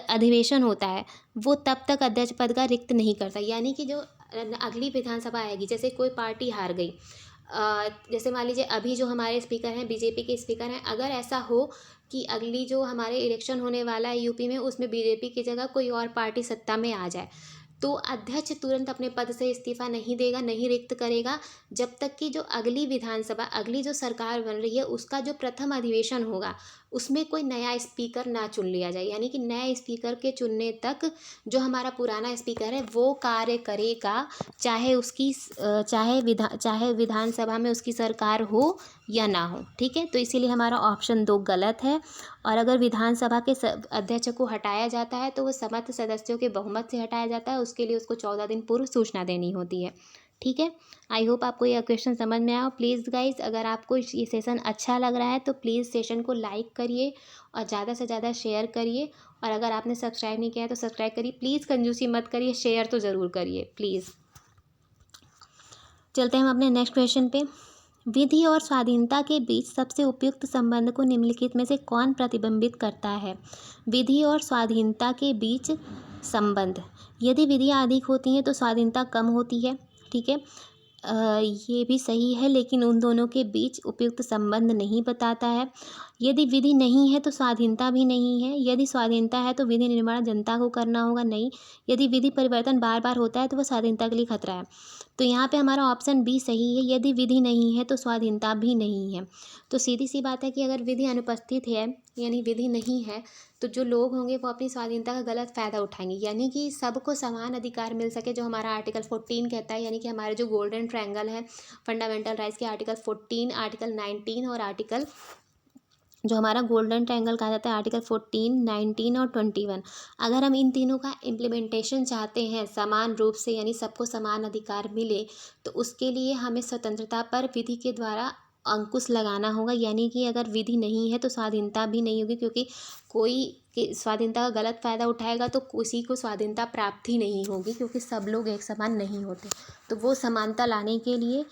अधिवेशन होता है वो तब तक अध्यक्ष पद का रिक्त नहीं करता। यानी कि जो अगली विधानसभा आएगी, जैसे कोई पार्टी हार गई, जैसे मान लीजिए अभी जो हमारे स्पीकर हैं बीजेपी के स्पीकर हैं, अगर ऐसा हो कि अगली जो हमारे इलेक्शन होने वाला है यूपी में उसमें बीजेपी की जगह कोई और पार्टी सत्ता में आ जाए, तो अध्यक्ष तुरंत अपने पद से इस्तीफा नहीं देगा, नहीं रिक्त करेगा जब तक कि जो अगली विधानसभा, अगली जो सरकार बन रही है उसका जो प्रथम अधिवेशन होगा उसमें कोई नया स्पीकर ना चुन लिया जाए। यानी कि नए स्पीकर के चुनने तक जो हमारा पुराना स्पीकर है वो कार्य करेगा, चाहे विधानसभा में उसकी सरकार हो या ना हो। ठीक है, तो इसीलिए हमारा ऑप्शन 2 गलत है। और अगर विधानसभा के अध्यक्ष को हटाया जाता है तो वो समस्त सदस्यों के बहुमत से हटाया जाता है, उसके लिए उसको 14 दिन पूर्व सूचना देनी होती है। ठीक है, आई होप आपको यह क्वेश्चन समझ में आया हो। प्लीज़ गाइज, अगर आपको ये सेशन अच्छा लग रहा है तो प्लीज़ सेशन को लाइक करिए और ज़्यादा से ज़्यादा शेयर करिए, और अगर आपने सब्सक्राइब नहीं किया है तो सब्सक्राइब करिए। प्लीज़ कंजूसी मत करिए, शेयर तो ज़रूर करिए प्लीज़। चलते हैं हम अपने नेक्स्ट क्वेश्चन पे। विधि और स्वाधीनता के बीच सबसे उपयुक्त संबंध को निम्नलिखित में से कौन प्रतिबिंबित करता है? विधि और स्वाधीनता के बीच संबंध, यदि विधियाँ अधिक होती हैं तो स्वाधीनता कम होती है। ठीक है, ये भी सही है, लेकिन उन दोनों के बीच उपयुक्त संबंध नहीं बताता है। यदि विधि नहीं है तो स्वाधीनता भी नहीं है। यदि स्वाधीनता है तो विधि निर्माण जनता को करना होगा, नहीं। यदि विधि परिवर्तन बार बार होता है तो वह स्वाधीनता के लिए खतरा है। तो यहाँ पे हमारा ऑप्शन बी सही है, यदि विधि नहीं है तो स्वाधीनता भी नहीं है। तो सीधी सी बात है कि अगर विधि अनुपस्थित है यानी विधि नहीं है तो जो लोग होंगे वो अपनी स्वाधीनता का गलत फ़ायदा उठाएंगे, यानी कि सबको समान अधिकार मिल सके, जो हमारा आर्टिकल 14 कहता है। यानी कि हमारे जो गोल्डन ट्रायंगल है फंडामेंटल राइट्स के आर्टिकल 14, आर्टिकल 19 और आर्टिकल जो हमारा गोल्डन ट्रायंगल कहा जाता है आर्टिकल 14, 19 और 21, अगर हम इन तीनों का इम्प्लीमेंटेशन चाहते हैं समान रूप से, यानी सबको समान अधिकार मिले, तो उसके लिए हमें स्वतंत्रता पर विधि के द्वारा अंकुश लगाना होगा। यानी कि अगर विधि नहीं है तो स्वाधीनता भी नहीं होगी, क्योंकि कोई स्वाधीनता का गलत फ़ायदा उठाएगा तो किसी को स्वाधीनता प्राप्त ही नहीं होगी, क्योंकि सब लोग एक समान नहीं होते। तो वो समानता लाने के लिए,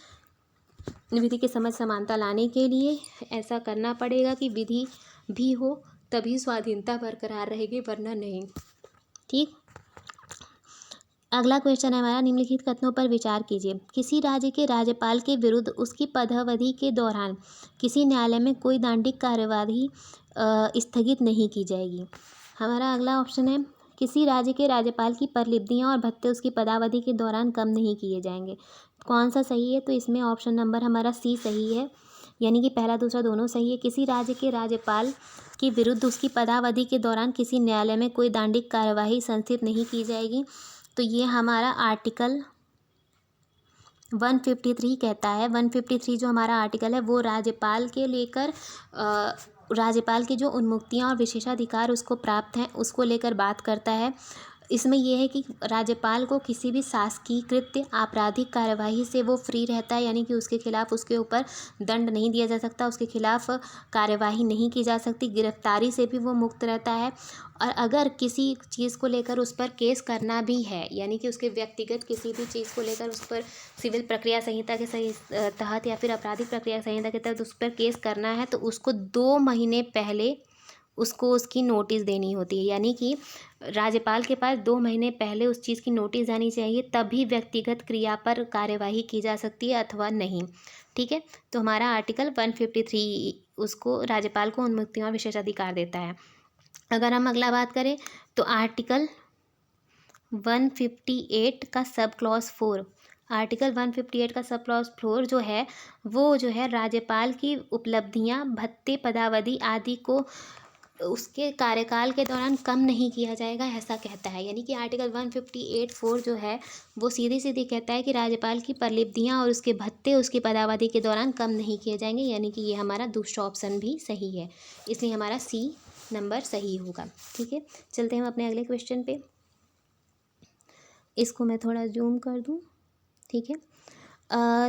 विधि के समझ समानता लाने के लिए ऐसा करना पड़ेगा कि विधि भी हो, तभी स्वाधीनता बरकरार रहेगी, वरना नहीं। ठीक, अगला क्वेश्चन है हमारा, निम्नलिखित कथनों पर विचार कीजिए। किसी राज्य के राज्यपाल के विरुद्ध उसकी पदावधि के दौरान किसी न्यायालय में कोई दंडिक कार्यवाही स्थगित नहीं की जाएगी। हमारा अगला ऑप्शन है, किसी राज्य के राज्यपाल की परिनिधियाँ और भत्ते उसकी पदावधि के दौरान कम नहीं किए जाएंगे। कौन सा सही है? तो इसमें ऑप्शन नंबर हमारा सी सही है, यानी कि पहला दूसरा दोनों सही है। किसी राज्य के राज्यपाल के विरुद्ध उसकी पदावधि के दौरान किसी न्यायालय में कोई दंडिक कार्यवाही संस्थित नहीं की जाएगी। तो ये हमारा आर्टिकल 153 कहता है। 153 जो हमारा आर्टिकल है वो राज्यपाल के लेकर राज्यपाल की जो उन्मुक्तियाँ और विशेषाधिकार उसको प्राप्त हैं उसको लेकर बात करता है। इसमें यह है कि राज्यपाल को किसी भी शासकीय कृत्य आपराधिक कार्यवाही से वो फ्री रहता है, यानी कि उसके खिलाफ उसके ऊपर दंड नहीं दिया जा सकता, उसके खिलाफ कार्यवाही नहीं की जा सकती, गिरफ्तारी से भी वो मुक्त रहता है। और अगर किसी चीज़ को लेकर उस पर केस करना भी है, यानी कि उसके व्यक्तिगत किसी भी चीज़ को लेकर उस पर सिविल प्रक्रिया संहिता के तहत या फिर आपराधिक प्रक्रिया संहिता के तहत उस पर केस करना है, तो उसको 2 महीने पहले उसको उसकी नोटिस देनी होती है, यानी कि राज्यपाल के पास 2 महीने पहले उस चीज़ की नोटिस आनी चाहिए, तभी व्यक्तिगत क्रिया पर कार्यवाही की जा सकती है अथवा नहीं। ठीक है, तो हमारा आर्टिकल 153 उसको राज्यपाल को उन्मुक्ति और विशेषाधिकार देता है। अगर हम अगला बात करें तो आर्टिकल 158 का सब क्लॉज 4, आर्टिकल 158 का सब क्लॉज 4 जो है वो जो है राज्यपाल की उपलब्धियां, भत्ते, पदावधि आदि को उसके कार्यकाल के दौरान कम नहीं किया जाएगा, ऐसा कहता है। यानी कि आर्टिकल 158(4) जो है वो सीधी सीधी कहता है कि राज्यपाल की परिलब्धियां और उसके भत्ते उसकी पदावधि के दौरान कम नहीं किए जाएंगे, यानी कि ये हमारा दूसरा ऑप्शन भी सही है, इसलिए हमारा सी नंबर सही होगा। ठीक है, चलते हैं हम अपने अगले क्वेश्चन पे। इसको मैं थोड़ा जूम कर दूँ। ठीक है,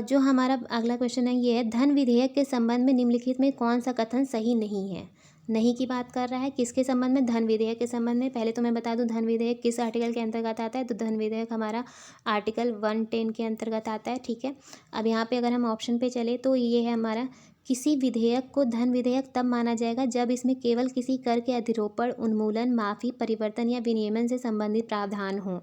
जो हमारा अगला क्वेश्चन है ये है, धन विधेयक के संबंध में निम्नलिखित में कौन सा कथन सही नहीं है। नहीं की बात कर रहा है, किसके संबंध में, धन विधेयक के संबंध में। पहले तो मैं बता दूं धन विधेयक किस आर्टिकल के अंतर्गत आता है, तो धन विधेयक हमारा आर्टिकल 110 के अंतर्गत आता है। ठीक है, अब यहाँ पे अगर हम ऑप्शन पे चले तो ये है हमारा, किसी विधेयक को धन विधेयक तब माना जाएगा जब इसमें केवल किसी कर के अधिरोपण, उन्मूलन, माफ़ी, परिवर्तन या विनियमन से संबंधित प्रावधान हो,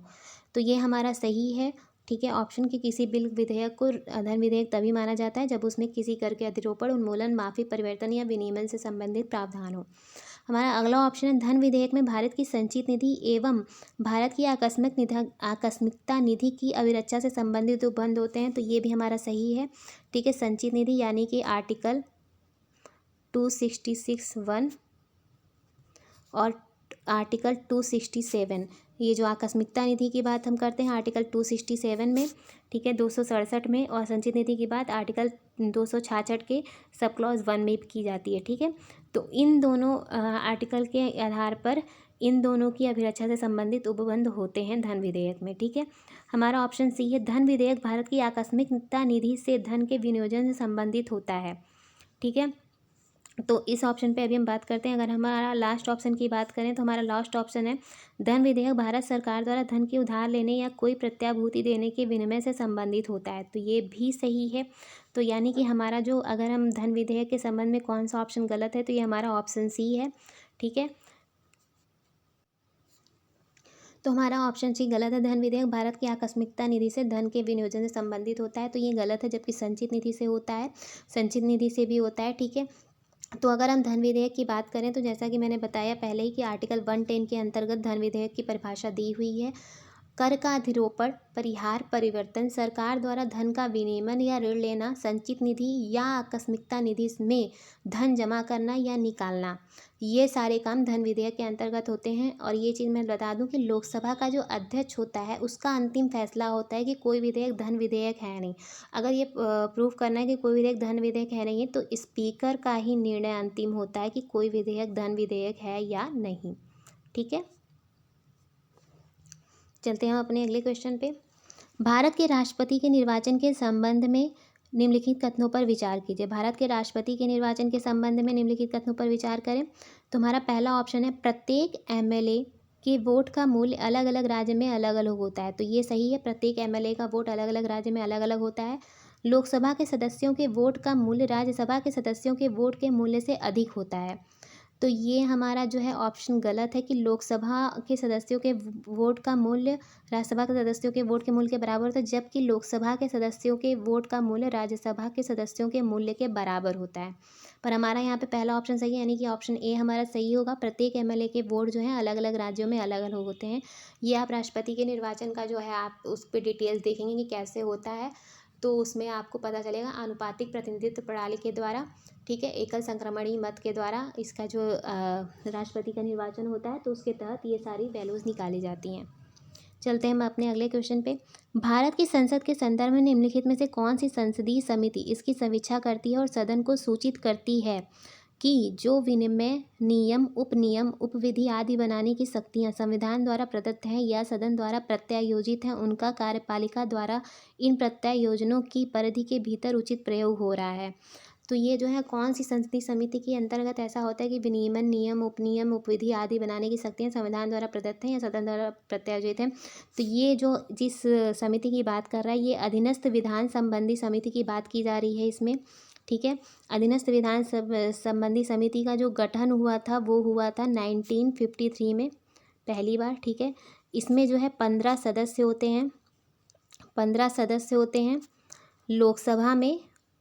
तो ये हमारा सही है। ठीक है, ऑप्शन के किसी बिल विधेयक को धन विधेयक तभी माना जाता है जब उसमें किसी कर के अधिरोपण, उन्मूलन, माफ़ी, परिवर्तन या विनियमन से संबंधित प्रावधान हो। हमारा अगला ऑप्शन है, धन विधेयक में भारत की संचित निधि एवं भारत की आकस्मिकता निधि की अभिरक्षा से संबंधित जो बंद होते हैं, तो ये भी हमारा सही है। ठीक है, संचित निधि यानी कि आर्टिकल 266(1) और आर्टिकल 267, ये जो आकस्मिकता निधि की बात हम करते हैं आर्टिकल 267 में, ठीक है, 267 में, और संचित निधि की बात आर्टिकल 266 के सब क्लॉज 1 में की जाती है। ठीक है, तो इन दोनों आर्टिकल के आधार पर इन दोनों की अभिरक्षा से संबंधित उपबंध होते हैं धन विधेयक में। ठीक है, हमारा ऑप्शन सी है, धन विधेयक भारत की आकस्मिकता निधि से धन के विनियोजन से संबंधित होता है। ठीक है, तो इस ऑप्शन पे अभी हम बात करते हैं। अगर हमारा लास्ट ऑप्शन की बात करें तो हमारा लास्ट ऑप्शन है, धन विधेयक भारत सरकार द्वारा धन की उधार लेने या कोई प्रत्याभूति देने के विनिमय से संबंधित होता है, तो ये भी सही है। तो यानी कि हमारा जो, अगर हम धन विधेयक के संबंध में कौन सा ऑप्शन गलत है, तो ये हमारा ऑप्शन सी है। ठीक है, तो हमारा ऑप्शन सी गलत है, धन विधेयक भारत की आकस्मिकता निधि से धन के विनियोजन से संबंधित होता है, तो ये गलत है, जबकि संचित निधि से होता है, संचित निधि से भी होता है। ठीक है, तो अगर हम धन विधेयक की बात करें तो जैसा कि मैंने बताया पहले ही कि आर्टिकल 110 के अंतर्गत धन विधेयक की परिभाषा दी हुई है, कर का अधिरोपण, परिहार, परिवर्तन, सरकार द्वारा धन का विनियमन या ऋण लेना, संचित निधि या आकस्मिकता निधि में धन जमा करना या निकालना, ये सारे काम धन विधेयक के अंतर्गत होते हैं। और ये चीज़ मैं बता दूं कि लोकसभा का जो अध्यक्ष होता है उसका अंतिम फैसला होता है कि कोई विधेयक धन विधेयक है नहीं। अगर ये प्रूफ करना है कि कोई विधेयक धन विधेयक है नहीं है, तो स्पीकर का ही निर्णय अंतिम होता है कि कोई विधेयक धन विधेयक है या नहीं। ठीक है, चलते हैं हम अपने अगले क्वेश्चन पे। भारत के राष्ट्रपति के निर्वाचन के संबंध में निम्नलिखित कथनों पर विचार कीजिए। भारत के राष्ट्रपति के निर्वाचन के संबंध में निम्नलिखित कथनों पर विचार करें, तो हमारा पहला ऑप्शन है, प्रत्येक एमएलए के वोट का मूल्य अलग अलग राज्य में अलग अलग होता है, तो ये सही है, प्रत्येक एमएलए का वोट अलग अलग राज्य में अलग अलग होता है। लोकसभा के सदस्यों के वोट का मूल्य राज्यसभा के सदस्यों के वोट के मूल्य से अधिक होता है, तो ये हमारा जो है ऑप्शन गलत है कि लोकसभा के सदस्यों के वोट का मूल्य राज्यसभा के सदस्यों के वोट के मूल्य के बराबर होता है, जबकि लोकसभा के सदस्यों के वोट का मूल्य राज्यसभा के सदस्यों के मूल्य के बराबर होता है। पर हमारा यहाँ पे पहला ऑप्शन सही है, यानी कि ऑप्शन ए हमारा सही होगा, प्रत्येक एमएलए के वोट जो है अलग अलग राज्यों में अलग अलग होते हैं। ये आप राष्ट्रपति के निर्वाचन का जो है आप उस पर डिटेल्स देखेंगे कि कैसे होता है, तो उसमें आपको पता चलेगा आनुपातिक प्रतिनिधित्व प्रणाली के द्वारा। ठीक है, एकल संक्रमणीय मत के द्वारा इसका जो राष्ट्रपति का निर्वाचन होता है, तो उसके तहत ये सारी वैल्यूज़ निकाली जाती हैं। चलते हैं हम अपने अगले क्वेश्चन पे। भारत की संसद के संदर्भ में निम्नलिखित में से कौन सी संसदीय समिति इसकी समीक्षा करती है और सदन को सूचित करती है। कि जो विनिमय नियम, उपनियम, उपविधि आदि बनाने की शक्तियाँ संविधान द्वारा प्रदत्त हैं या सदन द्वारा प्रत्यायोजित हैं, उनका कार्यपालिका द्वारा इन प्रत्यायोजनों की परिधि के भीतर उचित प्रयोग हो रहा है। तो ये जो है कौन सी संसदीय समिति के अंतर्गत ऐसा होता है कि विनियमन नियम, उपनियम, उपविधि आदि बनाने की शक्तियाँ संविधान द्वारा प्रदत्त हैं या सदन द्वारा प्रत्यायोजित हैं। तो ये जो जिस समिति की बात कर रहा है, ये अधीनस्थ विधान संबंधी समिति की बात की जा रही है इसमें, ठीक है। अधीनस्थ विधान संबंधी समिति का जो गठन हुआ था वो हुआ था 1953 में पहली बार, ठीक है। इसमें जो है 15 सदस्य होते हैं, 15 सदस्य होते हैं लोकसभा में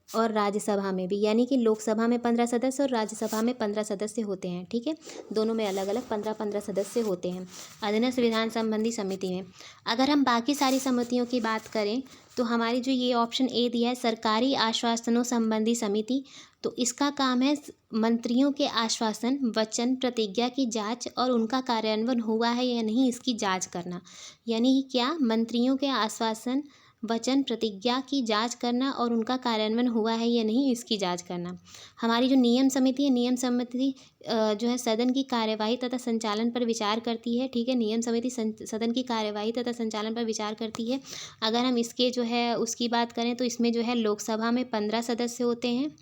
और राज्यसभा में भी, यानी कि लोकसभा में 15 सदस्य और राज्यसभा में 15 सदस्य होते हैं, ठीक है। दोनों में अलग अलग 15-15 सदस्य होते हैं अधीनस्थ विधान संबंधी समिति में। अगर हम बाकी सारी समितियों की बात करें तो हमारी जो ये ऑप्शन ए दिया है सरकारी आश्वासनों संबंधी समिति, तो इसका काम है मंत्रियों के आश्वासन, वचन, प्रतिज्ञा की जांच और उनका कार्यान्वयन हुआ है या नहीं इसकी जांच करना। यानी कि क्या, मंत्रियों के आश्वासन, वचन, प्रतिज्ञा की जांच करना और उनका कार्यान्वयन हुआ है या नहीं इसकी जांच करना। हमारी जो नियम समिति है, नियम समिति जो है सदन की कार्यवाही तथा संचालन पर विचार करती है, ठीक है। नियम समिति सदन की कार्यवाही तथा संचालन पर विचार करती है। अगर हम इसके जो है उसकी बात करें तो इसमें जो है लोकसभा में 15 सदस्य होते हैं,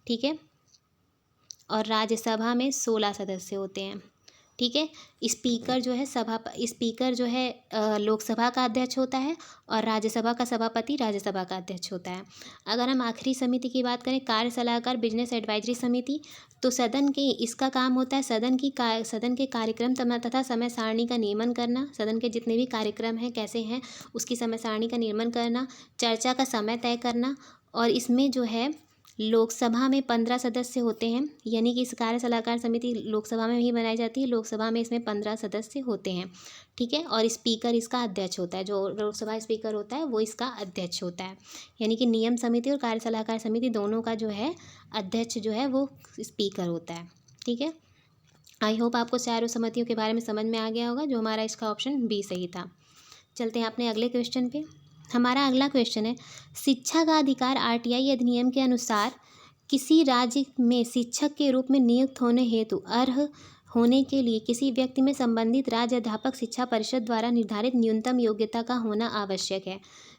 ठीक है, और राज्यसभा में 16 सदस्य होते हैं, ठीक है। स्पीकर जो है स्पीकर जो है लोकसभा का अध्यक्ष होता है और राज्यसभा का सभापति राज्यसभा का अध्यक्ष होता है। अगर हम आखिरी समिति की बात करें, कार्य सलाहकार बिजनेस एडवाइजरी समिति, तो सदन के इसका काम होता है सदन के कार्यक्रम तथा समय सारणी का नियमन करना, सदन के जितने भी कार्यक्रम हैं कैसे हैं उसकी समय सारणी का नियमन करना, चर्चा का समय तय करना। और इसमें जो है लोकसभा में 15 सदस्य होते हैं, यानी कि इस कार्य सलाहकार समिति लोकसभा में ही बनाई जाती है। लोकसभा में इसमें 15 सदस्य होते हैं, ठीक है। और स्पीकर इसका अध्यक्ष होता है, जो लोकसभा स्पीकर होता है वो इसका अध्यक्ष होता है। यानी कि नियम समिति और कार्य सलाहकार समिति दोनों का जो है अध्यक्ष जो है वो स्पीकर होता है, ठीक है। आई होप आपको चारों समितियों के बारे में समझ में आ गया होगा, जो हमारा इसका ऑप्शन बी सही था। चलते हैं अपने अगले क्वेश्चन पे। हमारा अगला क्वेश्चन है, शिक्षा का अधिकार आरटीआई अधिनियम के अनुसार किसी राज्य में शिक्षक के रूप में नियुक्त होने हेतु अर्ह होने के लिए किसी व्यक्ति में संबंधित राज्य अध्यापक शिक्षा परिषद द्वारा निर्धारित न्यूनतम योग्यता का होना आवश्यक है।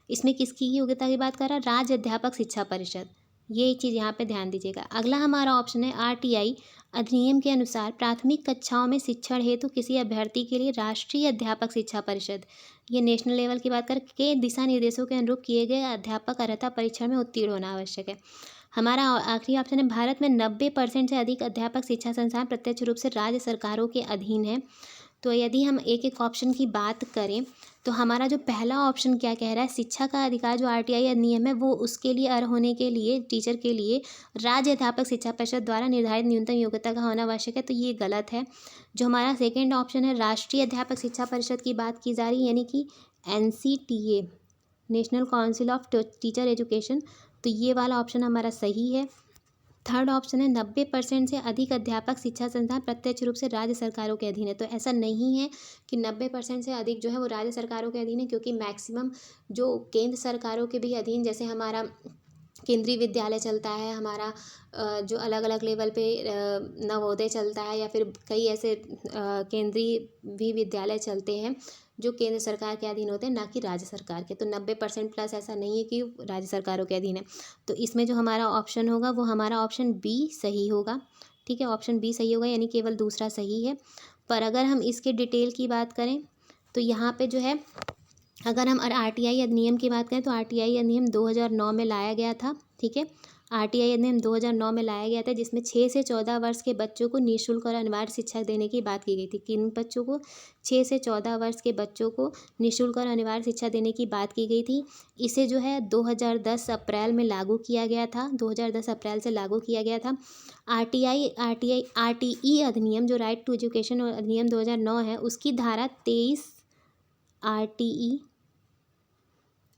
इसमें किसकी योग्यता की बात कर रहा है, राज्य अध्यापक शिक्षा परिषद, ये चीज़ यहाँ पे ध्यान दीजिएगा। अगला हमारा ऑप्शन है, आरटीआई अधिनियम के अनुसार प्राथमिक कक्षाओं में शिक्षण हेतु किसी अभ्यर्थी के लिए राष्ट्रीय अध्यापक शिक्षा परिषद, ये नेशनल लेवल की बात करके दिशा निर्देशों के अनुरूप किए गए अध्यापक अर्हता परीक्षण में उत्तीर्ण होना आवश्यक है। हमारा आखिरी ऑप्शन है, भारत में 90% से अधिक अध्यापक शिक्षा संस्थान प्रत्यक्ष रूप से राज्य सरकारों के अधीन है। तो यदि हम एक एक ऑप्शन की बात करें तो हमारा जो पहला ऑप्शन क्या कह रहा है, शिक्षा का अधिकार जो आरटीआई अधिनियम है वो उसके लिए अर्ह होने के लिए टीचर के लिए राज्य अध्यापक शिक्षा परिषद द्वारा निर्धारित न्यूनतम योग्यता का होना आवश्यक है, तो ये गलत है। जो हमारा सेकेंड ऑप्शन है, राष्ट्रीय अध्यापक शिक्षा परिषद की बात की जा रही है, यानी कि NCTA, national council of teacher education, तो ये वाला ऑप्शन हमारा सही है। थर्ड ऑप्शन है, 90% से अधिक अध्यापक शिक्षा संस्थान प्रत्यक्ष रूप से राज्य सरकारों के अधीन है, तो ऐसा नहीं है कि 90% से अधिक जो है वो राज्य सरकारों के अधीन है, क्योंकि मैक्सिमम जो केंद्र सरकारों के भी अधीन, जैसे हमारा केंद्रीय विद्यालय चलता है, हमारा जो अलग अलग लेवल पे नवोदय चलता है, या फिर कई ऐसे केंद्रीय भी विद्यालय चलते हैं जो केंद्र सरकार के अधीन होते हैं, ना कि राज्य सरकार के। तो 90% प्लस ऐसा नहीं है कि राज्य सरकारों के अधीन है। तो इसमें जो हमारा ऑप्शन होगा वो हमारा ऑप्शन बी सही होगा, ठीक है। ऑप्शन बी सही होगा, यानी केवल दूसरा सही है। पर अगर हम इसके डिटेल की बात करें तो यहाँ पे जो है, अगर हम आरटीआई अधिनियम की बात करें तो आरटीआई अधिनियम 2009 में लाया गया था, ठीक है। आरटीआई अधिनियम 2009 में लाया गया था, जिसमें 6 से 14 वर्ष के बच्चों को निःशुल्क और अनिवार्य शिक्षा देने की बात की गई थी। किन बच्चों को? 6 से 14 वर्ष के बच्चों को निःशुल्क और अनिवार्य शिक्षा देने की बात की गई थी। इसे जो है 2010 अप्रैल में लागू किया गया था, 2010 अप्रैल से लागू किया गया था। आरटीई अधिनियम जो राइट टू एजुकेशन अधिनियम 2009 है, उसकी धारा 23 आरटीई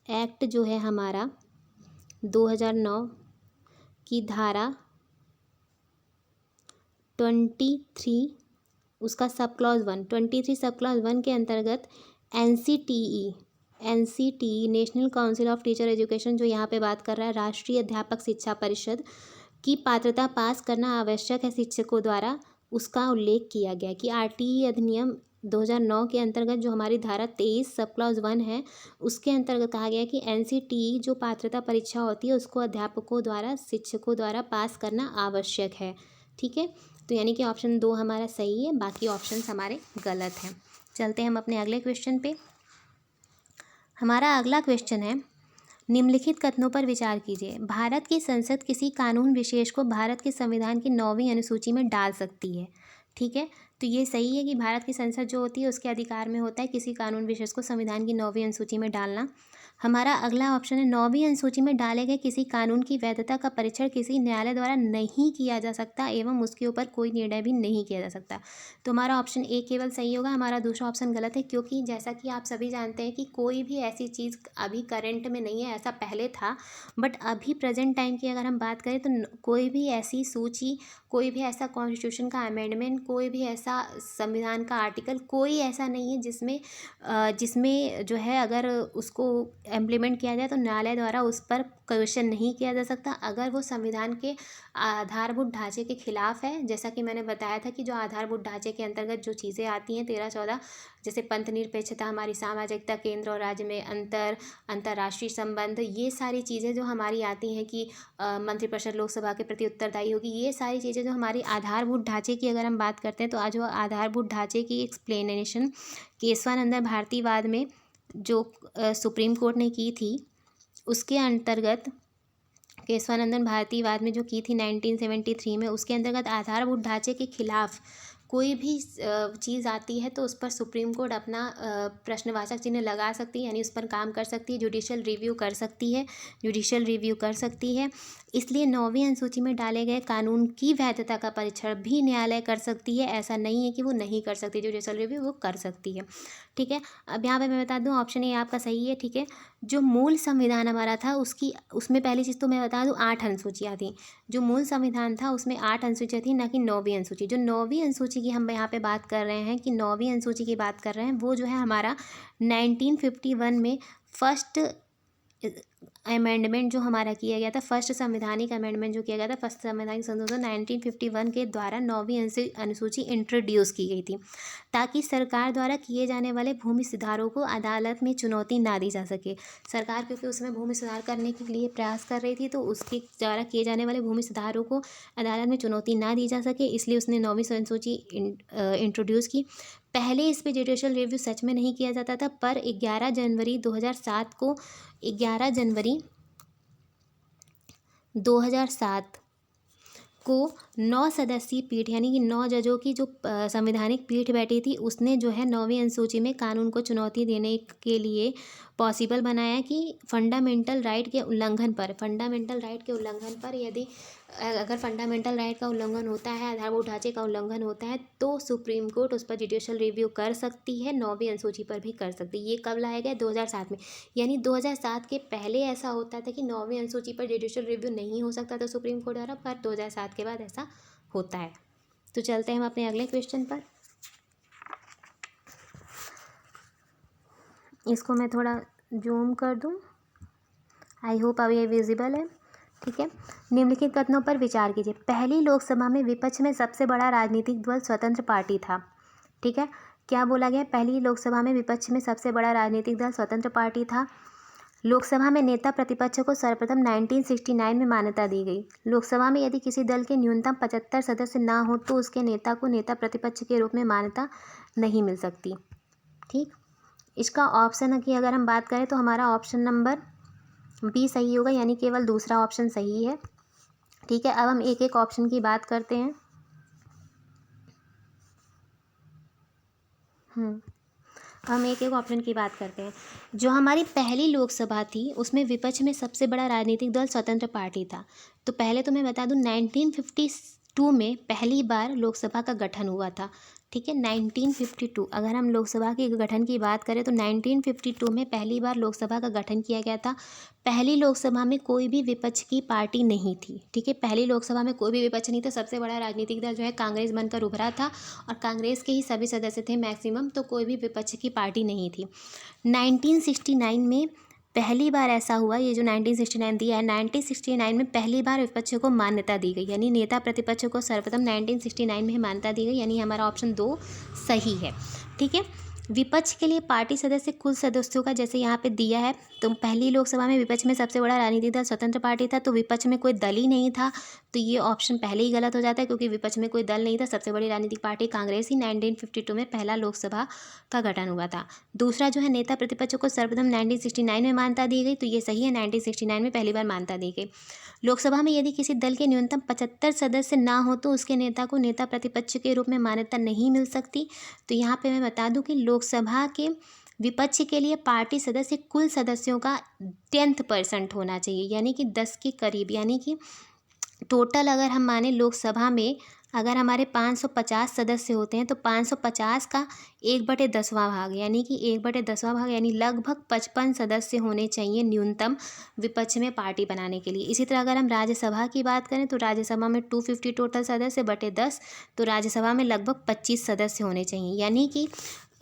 एक्ट जो है हमारा 2009 की धारा 23 उसका सब क्लॉज 1, 23 सब क्लॉज 1 के अंतर्गत NCTE national council of teacher education, जो यहाँ पे बात कर रहा है राष्ट्रीय अध्यापक शिक्षा परिषद, की पात्रता पास करना आवश्यक है शिक्षकों द्वारा, उसका उल्लेख किया गया कि आरटीई अधिनियम 2009 के अंतर्गत जो हमारी धारा 23 सब क्लॉज 1 है, उसके अंतर्गत कहा गया कि एनसीटीई जो पात्रता परीक्षा होती है उसको अध्यापकों द्वारा शिक्षकों द्वारा पास करना आवश्यक है। ठीक है, तो यानी कि ऑप्शन 2 हमारा सही है, बाकी ऑप्शंस हमारे गलत हैं। चलते हैं हम अपने अगले क्वेश्चन पे। हमारा अगला क्वेश्चन है, निम्नलिखित कथनों पर विचार कीजिए। भारत की संसद किसी कानून विशेष को भारत के संविधान की 9वीं अनुसूची में डाल सकती है। ठीक है, तो ये सही है कि भारत की संसद जो होती है उसके अधिकार में होता है किसी कानून विशेष को संविधान की 9वीं अनुसूची में डालना। हमारा अगला ऑप्शन है, 9वीं अनुसूची में डाले गए किसी कानून की वैधता का परीक्षण किसी न्यायालय द्वारा नहीं किया जा सकता एवं उसके ऊपर कोई निर्णय भी नहीं किया जा सकता। तो हमारा ऑप्शन ए केवल सही होगा, हमारा दूसरा ऑप्शन गलत है, क्योंकि जैसा कि आप सभी जानते हैं कि कोई भी ऐसी चीज़ अभी करंट में नहीं है, ऐसा पहले था, बट अभी प्रेजेंट टाइम की अगर हम बात करें तो कोई भी ऐसी सूची, कोई भी ऐसा कॉन्स्टिट्यूशन का अमेंडमेंट, कोई भी ऐसा संविधान का आर्टिकल, कोई ऐसा नहीं है जिसमें जो है अगर उसको इम्प्लीमेंट किया जाए तो न्यायालय द्वारा उस पर क्वेश्चन नहीं किया जा सकता अगर वो संविधान के आधारभूत ढांचे के खिलाफ है। जैसा कि मैंने बताया था कि जो आधारभूत ढांचे के अंतर्गत जो चीज़ें आती हैं 13-14, जैसे पंथ निरपेक्षता, हमारी सामाजिकता, केंद्र और राज्य में अंतर्राष्ट्रीय संबंध, ये सारी चीज़ें जो हमारी आती हैं कि मंत्रिपरिषद लोकसभा के प्रति उत्तरदायी होगी, ये सारी चीज़ें जो हमारी आधारभूत ढांचे की अगर हम बात करते हैं तो आज वो आधारभूत ढांचे की एक्सप्लेनेशन केशवानंद भारतीवाद में जो सुप्रीम कोर्ट ने की थी, उसके अंतर्गत केशवानंदन भारतीवाद में जो की थी 1973 में, उसके अंतर्गत आधारभूत ढांचे के खिलाफ कोई भी चीज़ आती है तो उस पर सुप्रीम कोर्ट अपना प्रश्नवाचक चिन्ह लगा सकती है, यानी उस पर काम कर सकती है, जुडिशियल रिव्यू कर सकती है। इसलिए 9वीं अनुसूची में डाले गए कानून की वैधता का परीक्षण भी न्यायालय कर सकती है, ऐसा नहीं है कि वो नहीं कर सकती, जुडिशियल रिव्यू वो कर सकती है। ठीक है, अब यहाँ पे मैं बता दूँ ऑप्शन ए आपका सही है। ठीक है, जो मूल संविधान हमारा था उसमें पहली चीज़ तो मैं बता दूँ 8 अनुसूचियाँ थी। जो मूल संविधान था उसमें 8 अनुसूचियाँ थी, ना कि 9वीं अनुसूची। जो 9वीं अनुसूची की हम यहाँ पे बात कर रहे हैं, कि 9वीं अनुसूची की बात कर रहे हैं, वो जो है हमारा 1951 में फर्स्ट अमेंडमेंट जो हमारा किया गया था, फर्स्ट संवैधानिक अमेंडमेंट जो किया गया था, फर्स्ट संवैधानिक संशोधन 1951 के द्वारा 9वीं अनुसूची इंट्रोड्यूस की गई थी, ताकि सरकार द्वारा किए जाने वाले भूमि सुधारों को अदालत में चुनौती ना दी जा सके। सरकार क्योंकि उसमें भूमि सुधार करने के लिए प्रयास कर रही थी, तो उसके द्वारा किए जाने वाले भूमि सुधारों को अदालत में चुनौती ना दी जा सके, इसलिए उसने 9वीं अनुसूची इंट्रोड्यूस की। पहले इस पर जुडिशियल रिव्यू सच में नहीं किया जाता था, पर 11 जनवरी 2007 को 9 सदस्यीय पीठ, यानी कि 9 जजों की जो संवैधानिक पीठ बैठी थी, उसने जो है 9वीं अनुसूची में कानून को चुनौती देने के लिए पॉसिबल बनाया कि फंडामेंटल राइट के उल्लंघन पर यदि अगर फंडामेंटल राइट का उल्लंघन होता है, आधारभूत ढांचे का उल्लंघन होता है, तो सुप्रीम कोर्ट उस पर जुडिशियल रिव्यू कर सकती है, 9वीं अनुसूची पर भी कर सकती है। ये कब लाया गया? 2007 में। यानी 2007 के पहले ऐसा होता था कि 9वीं अनुसूची पर जुडिशियल रिव्यू नहीं हो सकता था सुप्रीम कोर्ट द्वारा, पर 2007 के बाद ऐसा होता है। तो चलते हैं हम अपने अगले क्वेश्चन पर। इसको मैं थोड़ा जूम कर दूं, आई होप अब ये विजिबल है। ठीक है, निम्नलिखित कथनों पर विचार कीजिए। पहली लोकसभा में विपक्ष में सबसे बड़ा राजनीतिक दल स्वतंत्र पार्टी था। ठीक है, क्या बोला गया? पहली लोकसभा में विपक्ष में सबसे बड़ा राजनीतिक दल स्वतंत्र पार्टी था। लोकसभा में नेता प्रतिपक्ष को सर्वप्रथम 1969 में मान्यता दी गई। लोकसभा में यदि किसी दल के न्यूनतम 75 सदस्य ना हो तो उसके नेता को नेता प्रतिपक्ष के रूप में मान्यता नहीं मिल सकती। ठीक, इसका ऑप्शन की अगर हम बात करें तो हमारा ऑप्शन नंबर बी सही होगा, यानी केवल दूसरा ऑप्शन सही है। ठीक है, अब हम एक एक ऑप्शन की बात करते हैं। हम एक एक ऑप्शन की बात करते हैं। जो हमारी पहली लोकसभा थी उसमें विपक्ष में सबसे बड़ा राजनीतिक दल स्वतंत्र पार्टी था। तो पहले तो मैं बता दूं 1952 में पहली बार लोकसभा का गठन हुआ था। ठीक है, 1952 अगर हम लोकसभा के गठन की बात करें तो 1952 में पहली बार लोकसभा का गठन किया गया था। पहली लोकसभा में कोई भी विपक्ष की पार्टी नहीं थी। ठीक है, पहली लोकसभा में कोई भी विपक्ष नहीं था, सबसे बड़ा राजनीतिक दल जो है कांग्रेस बनकर उभरा था और कांग्रेस के ही सभी सदस्य थे मैक्सिमम, तो कोई भी विपक्ष की पार्टी नहीं थी। 1969 में पहली बार ऐसा हुआ, ये जो 1969 दिया है, 1969 में पहली बार विपक्ष को मान्यता दी गई, यानी नेता प्रतिपक्ष को सर्वप्रथम 1969 में मान्यता दी गई, यानी हमारा ऑप्शन 2 सही है। ठीक है। विपक्ष के लिए पार्टी सदस्य कुल सदस्यों का जैसे यहाँ पे दिया है, तो पहली लोकसभा में विपक्ष में सबसे बड़ा राजनीतिक दल स्वतंत्र पार्टी था, तो विपक्ष में कोई दल ही नहीं था, तो ये ऑप्शन पहले ही गलत हो जाता है, क्योंकि विपक्ष में कोई दल नहीं था। सबसे बड़ी राजनीतिक पार्टी कांग्रेस ही 1952 में पहला लोकसभा का गठन हुआ था। दूसरा जो है नेता प्रतिपक्ष को सर्वप्रथम 1969 में मान्यता दी गई, तो ये सही है, 1969 में पहली बार मान्यता दी गई। लोकसभा में यदि किसी दल के न्यूनतम 75 सदस्य ना हो तो उसके नेता को नेता प्रतिपक्ष के रूप में मान्यता नहीं मिल सकती। तो यहाँ पे मैं बता दूं कि लोकसभा के विपक्ष के लिए पार्टी सदस्य कुल सदस्यों का 10% होना चाहिए, यानी कि 10 के करीब, यानी कि टोटल अगर हम माने लोकसभा में अगर हमारे 550 सदस्य होते हैं तो 550 का 1/10वां भाग, यानी कि 1/10वां भाग, यानी लगभग 55 सदस्य होने चाहिए न्यूनतम विपक्ष में पार्टी बनाने के लिए। इसी तरह अगर हम राज्यसभा की बात करें तो राज्यसभा में 250 टोटल सदस्य बटे 10, तो राज्यसभा में लगभग 25 सदस्य होने चाहिए, यानी कि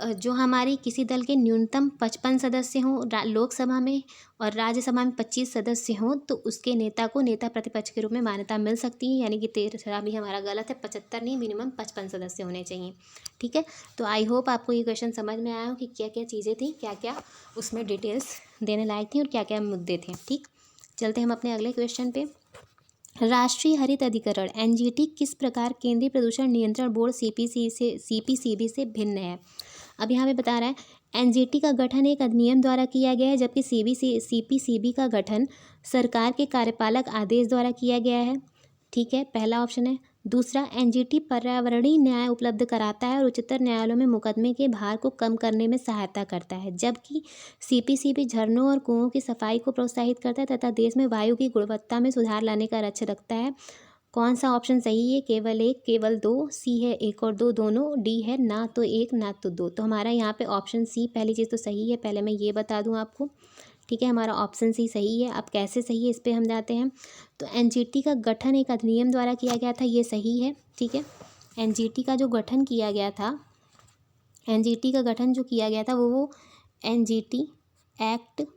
जो हमारी किसी दल के न्यूनतम 55 सदस्य हों लोकसभा में और राज्यसभा में 25 सदस्य हों, तो उसके नेता को नेता प्रतिपक्ष के रूप में मान्यता मिल सकती है, यानी कि 13 भी हमारा गलत है, 75 नहीं, मिनिमम 55 सदस्य होने चाहिए। ठीक है। तो आई होप आपको ये क्वेश्चन समझ में आया हो कि क्या क्या चीज़ें थी, क्या क्या उसमें डिटेल्स देने लायक थी और क्या क्या मुद्दे थे। ठीक, चलते हम अपने अगले क्वेश्चन पे। राष्ट्रीय हरित अधिकरण एनजीटी किस प्रकार केंद्रीय प्रदूषण नियंत्रण बोर्ड सीपीसीबी से भिन्न है। अब यहाँ पे बता रहा है एनजीटी का गठन एक अधिनियम द्वारा किया गया है, जबकि सीपीसीबी का गठन सरकार के कार्यपालक आदेश द्वारा किया गया है। ठीक है, पहला ऑप्शन है। दूसरा, एनजीटी पर्यावरणीय न्याय उपलब्ध कराता है और उच्चतर न्यायालयों में मुकदमे के भार को कम करने में सहायता करता है, जबकि सीपीसीबी झरनों और कुओं की सफाई को प्रोत्साहित करता है तथा देश में वायु की गुणवत्ता में सुधार लाने का लक्ष्य रखता है। कौन सा ऑप्शन सही है? केवल एक, केवल दो, सी है एक और दो दोनों, डी है ना तो एक ना तो दो। तो हमारा यहाँ पे ऑप्शन सी पहली चीज़ तो सही है, पहले मैं ये बता दूँ आपको। ठीक है, हमारा ऑप्शन सी सही है। अब कैसे सही है इस पर हम जाते हैं। तो एनजीटी का गठन एक अधिनियम द्वारा किया गया था, ये सही है। ठीक है, एनजीटी का जो गठन किया गया था, एनजीटी का गठन जो किया गया था वो एनजीटी एक्ट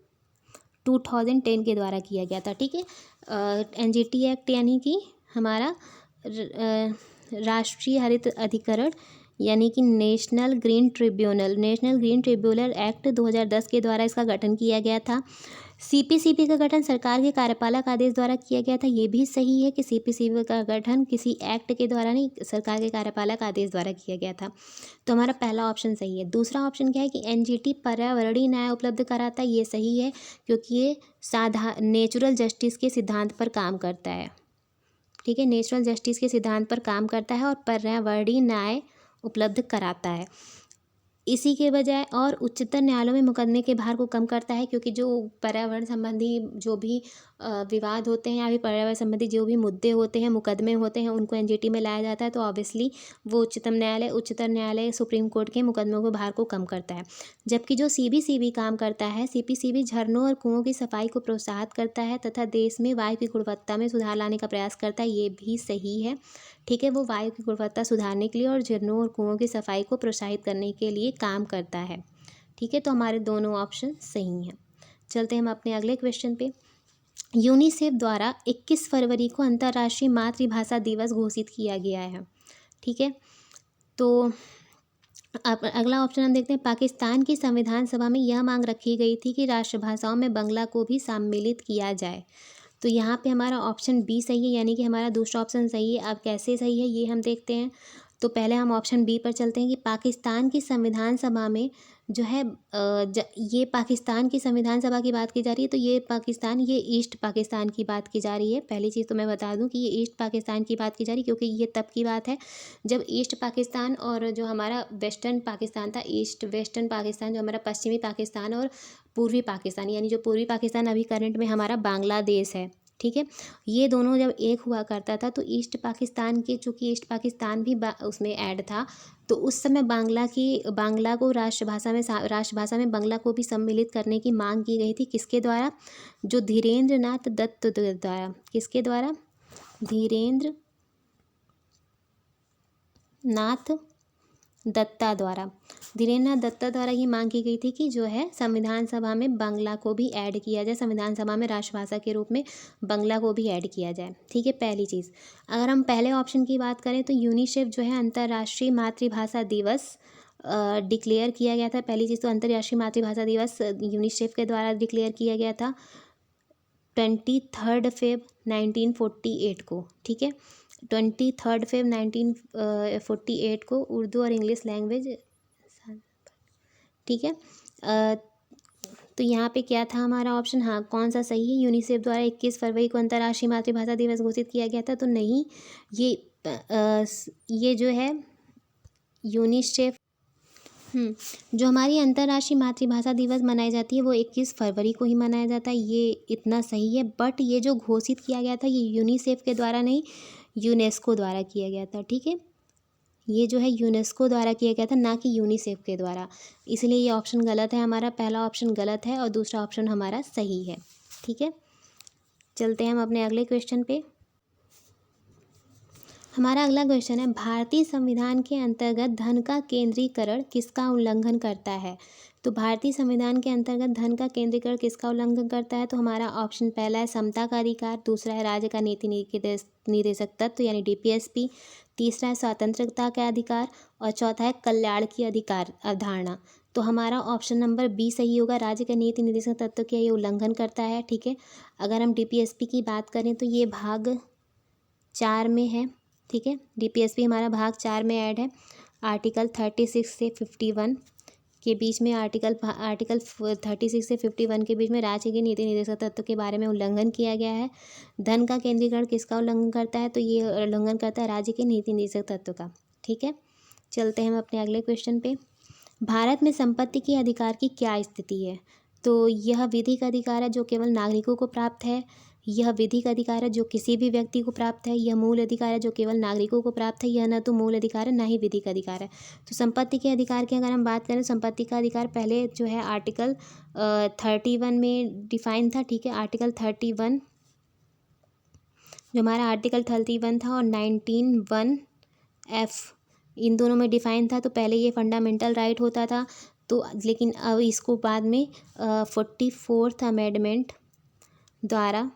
2010 के द्वारा किया गया था। ठीक है, एनजीटी एक्ट यानी कि हमारा राष्ट्रीय हरित अधिकरण यानी कि नेशनल ग्रीन ट्रिब्यूनल एक्ट 2010 के द्वारा इसका गठन किया गया था। सीपीसीबी का गठन सरकार के कार्यपालक आदेश द्वारा किया गया था, ये भी सही है कि सीपीसीबी का गठन किसी एक्ट के द्वारा नहीं, सरकार के कार्यपालक आदेश द्वारा किया गया था। तो हमारा पहला ऑप्शन सही है। दूसरा ऑप्शन क्या है कि एनजीटी पर्यावरणीय न्याय उपलब्ध कराता है, ये सही है क्योंकि ये नेचुरल जस्टिस के सिद्धांत पर काम करता है। ठीक है, नेचुरल जस्टिस के सिद्धांत पर काम करता है और पर्यावरणीय न्याय उपलब्ध कराता है। इसी के बजाय और उच्चतर न्यायालयों में मुकदमे के भार को कम करता है, क्योंकि जो पर्यावरण संबंधी जो भी विवाद होते हैं या फिर पर्यावरण संबंधी जो भी मुद्दे होते हैं, मुकदमे होते हैं, उनको एनजीटी में लाया जाता है, तो ऑब्वियसली वो उच्चतर न्यायालय सुप्रीम कोर्ट के मुकदमों के भार को कम करता है। जबकि जो सीपीसीबी काम करता है, सीपीसीबी झरनों और कुओं की सफाई को प्रोत्साहित करता है तथा देश में वायु की गुणवत्ता में सुधार लाने का प्रयास करता है, ये भी सही है। ठीक है, वो वायु की गुणवत्ता सुधारने के लिए और झरनों और कुओं की सफाई को प्रोत्साहित करने के लिए काम करता है। ठीक है, तो हमारे दोनों ऑप्शन सही हैं। चलते हैं हम अपने अगले क्वेश्चन पे। यूनिसेफ द्वारा 21 फरवरी को अंतर्राष्ट्रीय मातृभाषा दिवस घोषित किया गया है। ठीक है, तो अब अगला ऑप्शन हम देखते हैं। पाकिस्तान की संविधान सभा में यह मांग रखी गई थी कि राष्ट्रभाषाओं में बंगला को भी सम्मिलित किया जाए। तो यहाँ पे हमारा ऑप्शन बी सही है, यानी कि हमारा दूसरा ऑप्शन सही है। अब कैसे सही है ये हम देखते हैं। तो पहले हम ऑप्शन बी पर चलते हैं कि पाकिस्तान की संविधान सभा में जो है ये पाकिस्तान की संविधान सभा की बात की जा रही है, तो ये ईस्ट पाकिस्तान की बात की जा रही है। पहली चीज़ तो मैं बता दूं कि ये ईस्ट पाकिस्तान की बात की जा रही है, क्योंकि ये तब की बात है जब ईस्ट पाकिस्तान और जो हमारा वेस्टर्न पाकिस्तान था, वेस्टर्न पाकिस्तान जो हमारा पश्चिमी पाकिस्तान और पूर्वी पाकिस्तान, यानी जो पूर्वी पाकिस्तान अभी करंट में हमारा बांग्लादेश है। ठीक है, ये दोनों जब एक हुआ करता था तो ईस्ट पाकिस्तान के, चूँकि ईस्ट पाकिस्तान भी उसमें ऐड था, तो उस समय बांग्ला को राष्ट्रभाषा में बांग्ला को भी सम्मिलित करने की मांग की गई थी। किसके द्वारा? जो धीरेन्द्र नाथ दत्त द्वारा। किसके द्वारा? धीरेन्द्र नाथ दत्ता द्वारा, धीरेन्द्र नाथ दत्ता द्वारा ये मांग की गई थी कि जो है संविधान सभा में बांग्ला को भी ऐड किया जाए, संविधान सभा में राष्ट्रभाषा के रूप में बांग्ला को भी ऐड किया जाए। ठीक है, पहली चीज़। अगर हम पहले ऑप्शन की बात करें तो यूनिसेफ जो है अंतर्राष्ट्रीय मातृभाषा दिवस डिक्लेयर किया गया था। पहली चीज़ तो अंतर्राष्ट्रीय मातृभाषा दिवस यूनिसेफ के द्वारा डिक्लेयर किया गया था 23 फेब 1948 को। ठीक है, 23 फेब 1948 को उर्दू और इंग्लिश लैंग्वेज। ठीक है, तो यहाँ पे क्या था हमारा ऑप्शन, हाँ कौन सा सही है, यूनिसेफ द्वारा 21 फरवरी को अंतर्राष्ट्रीय मातृभाषा दिवस घोषित किया गया था। तो नहीं, ये जो है यूनिसेफ जो हमारी अंतर्राष्ट्रीय मातृभाषा दिवस मनाई जाती है वो 21 फरवरी को ही मनाया जाता है, ये इतना सही है। बट ये जो घोषित किया गया था ये यूनिसेफ के द्वारा नहीं, यूनेस्को द्वारा किया गया था। ठीक है, ये जो है यूनेस्को द्वारा किया गया था, ना कि यूनिसेफ के द्वारा, इसलिए ये ऑप्शन गलत है हमारा। पहला ऑप्शन गलत है और दूसरा ऑप्शन हमारा सही है। ठीक है, चलते हैं हम अपने अगले क्वेश्चन पे। हमारा अगला क्वेश्चन है, भारतीय संविधान के अंतर्गत धन का केंद्रीकरण किसका उल्लंघन करता है। तो भारतीय संविधान के अंतर्गत धन का केंद्रीकरण किसका उल्लंघन करता है। तो हमारा ऑप्शन पहला है समता का अधिकार, दूसरा है राज्य का नीति निदेशक तत्व यानी DPSP, तीसरा है स्वतंत्रता का अधिकार और चौथा है कल्याण की अधिकार अवधारणा। तो हमारा ऑप्शन नंबर बी सही होगा, राज्य का नीति निदेशक तत्व का ये उल्लंघन करता है। ठीक है, अगर हम DPSP की बात करें तो ये भाग 4 में है। ठीक है, DPSP हमारा भाग 4 में ऐड है, आर्टिकल 36 से 51 के बीच में, आर्टिकल 36 से 51 के बीच में राज्य के नीति निदेशक तत्व के बारे में उल्लंघन किया गया है। धन का केंद्रीकरण किसका उल्लंघन करता है। तो ये उल्लंघन करता है राज्य के नीति निदेशक तत्व का। ठीक है, चलते हैं हम अपने अगले क्वेश्चन पे। भारत में संपत्ति के अधिकार की क्या स्थिति है। तो यह विधिक अधिकार है जो केवल नागरिकों को प्राप्त है, यह विधिक अधिकार है जो किसी भी व्यक्ति को प्राप्त है, यह मूल अधिकार है जो केवल नागरिकों को प्राप्त है, यह न तो मूल अधिकार है ना ही विधिक अधिकार है। तो संपत्ति के अधिकार की अगर हम बात करें, संपत्ति का अधिकार पहले जो है आर्टिकल 31 में डिफाइन था। ठीक है, आर्टिकल 31 जो हमारा आर्टिकल 31 था और 19(1)(f) इन दोनों में डिफाइन था। तो पहले ये फंडामेंटल राइट होता था, तो लेकिन अब इसको बाद में 44th अमेंडमेंट द्वारा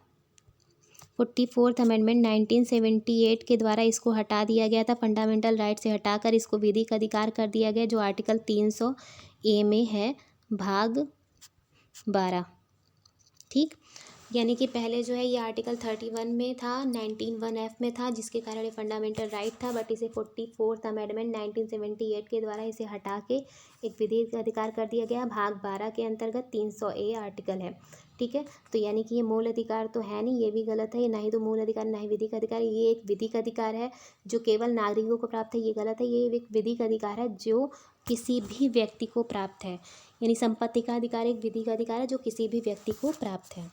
44th अमेंडमेंट 1978 के द्वारा इसको हटा दिया गया था, फंडामेंटल राइट से हटाकर इसको विधिक अधिकार कर दिया गया, जो आर्टिकल 300A में है, भाग 12। ठीक, यानी कि पहले जो है ये आर्टिकल 31 में था, 19(1)(f) में था, जिसके कारण ये फंडामेंटल राइट था। बट इसे 44th अमेंडमेंट 1978 के द्वारा इसे हटा के एक विधिक अधिकार कर दिया गया, भाग 12 के अंतर्गत 300A आर्टिकल है। ठीक है, तो यानी कि ये मूल अधिकार तो है नहीं, ये भी गलत है, ना ही तो मूल अधिकार ना ही विधिक अधिकार, ये एक विधिक अधिकार है जो केवल नागरिकों को प्राप्त है, ये गलत है। ये एक विधिक अधिकार है जो किसी भी व्यक्ति को प्राप्त है, यानी संपत्ति का अधिकार एक विधिक अधिकार है जो किसी भी व्यक्ति को प्राप्त है।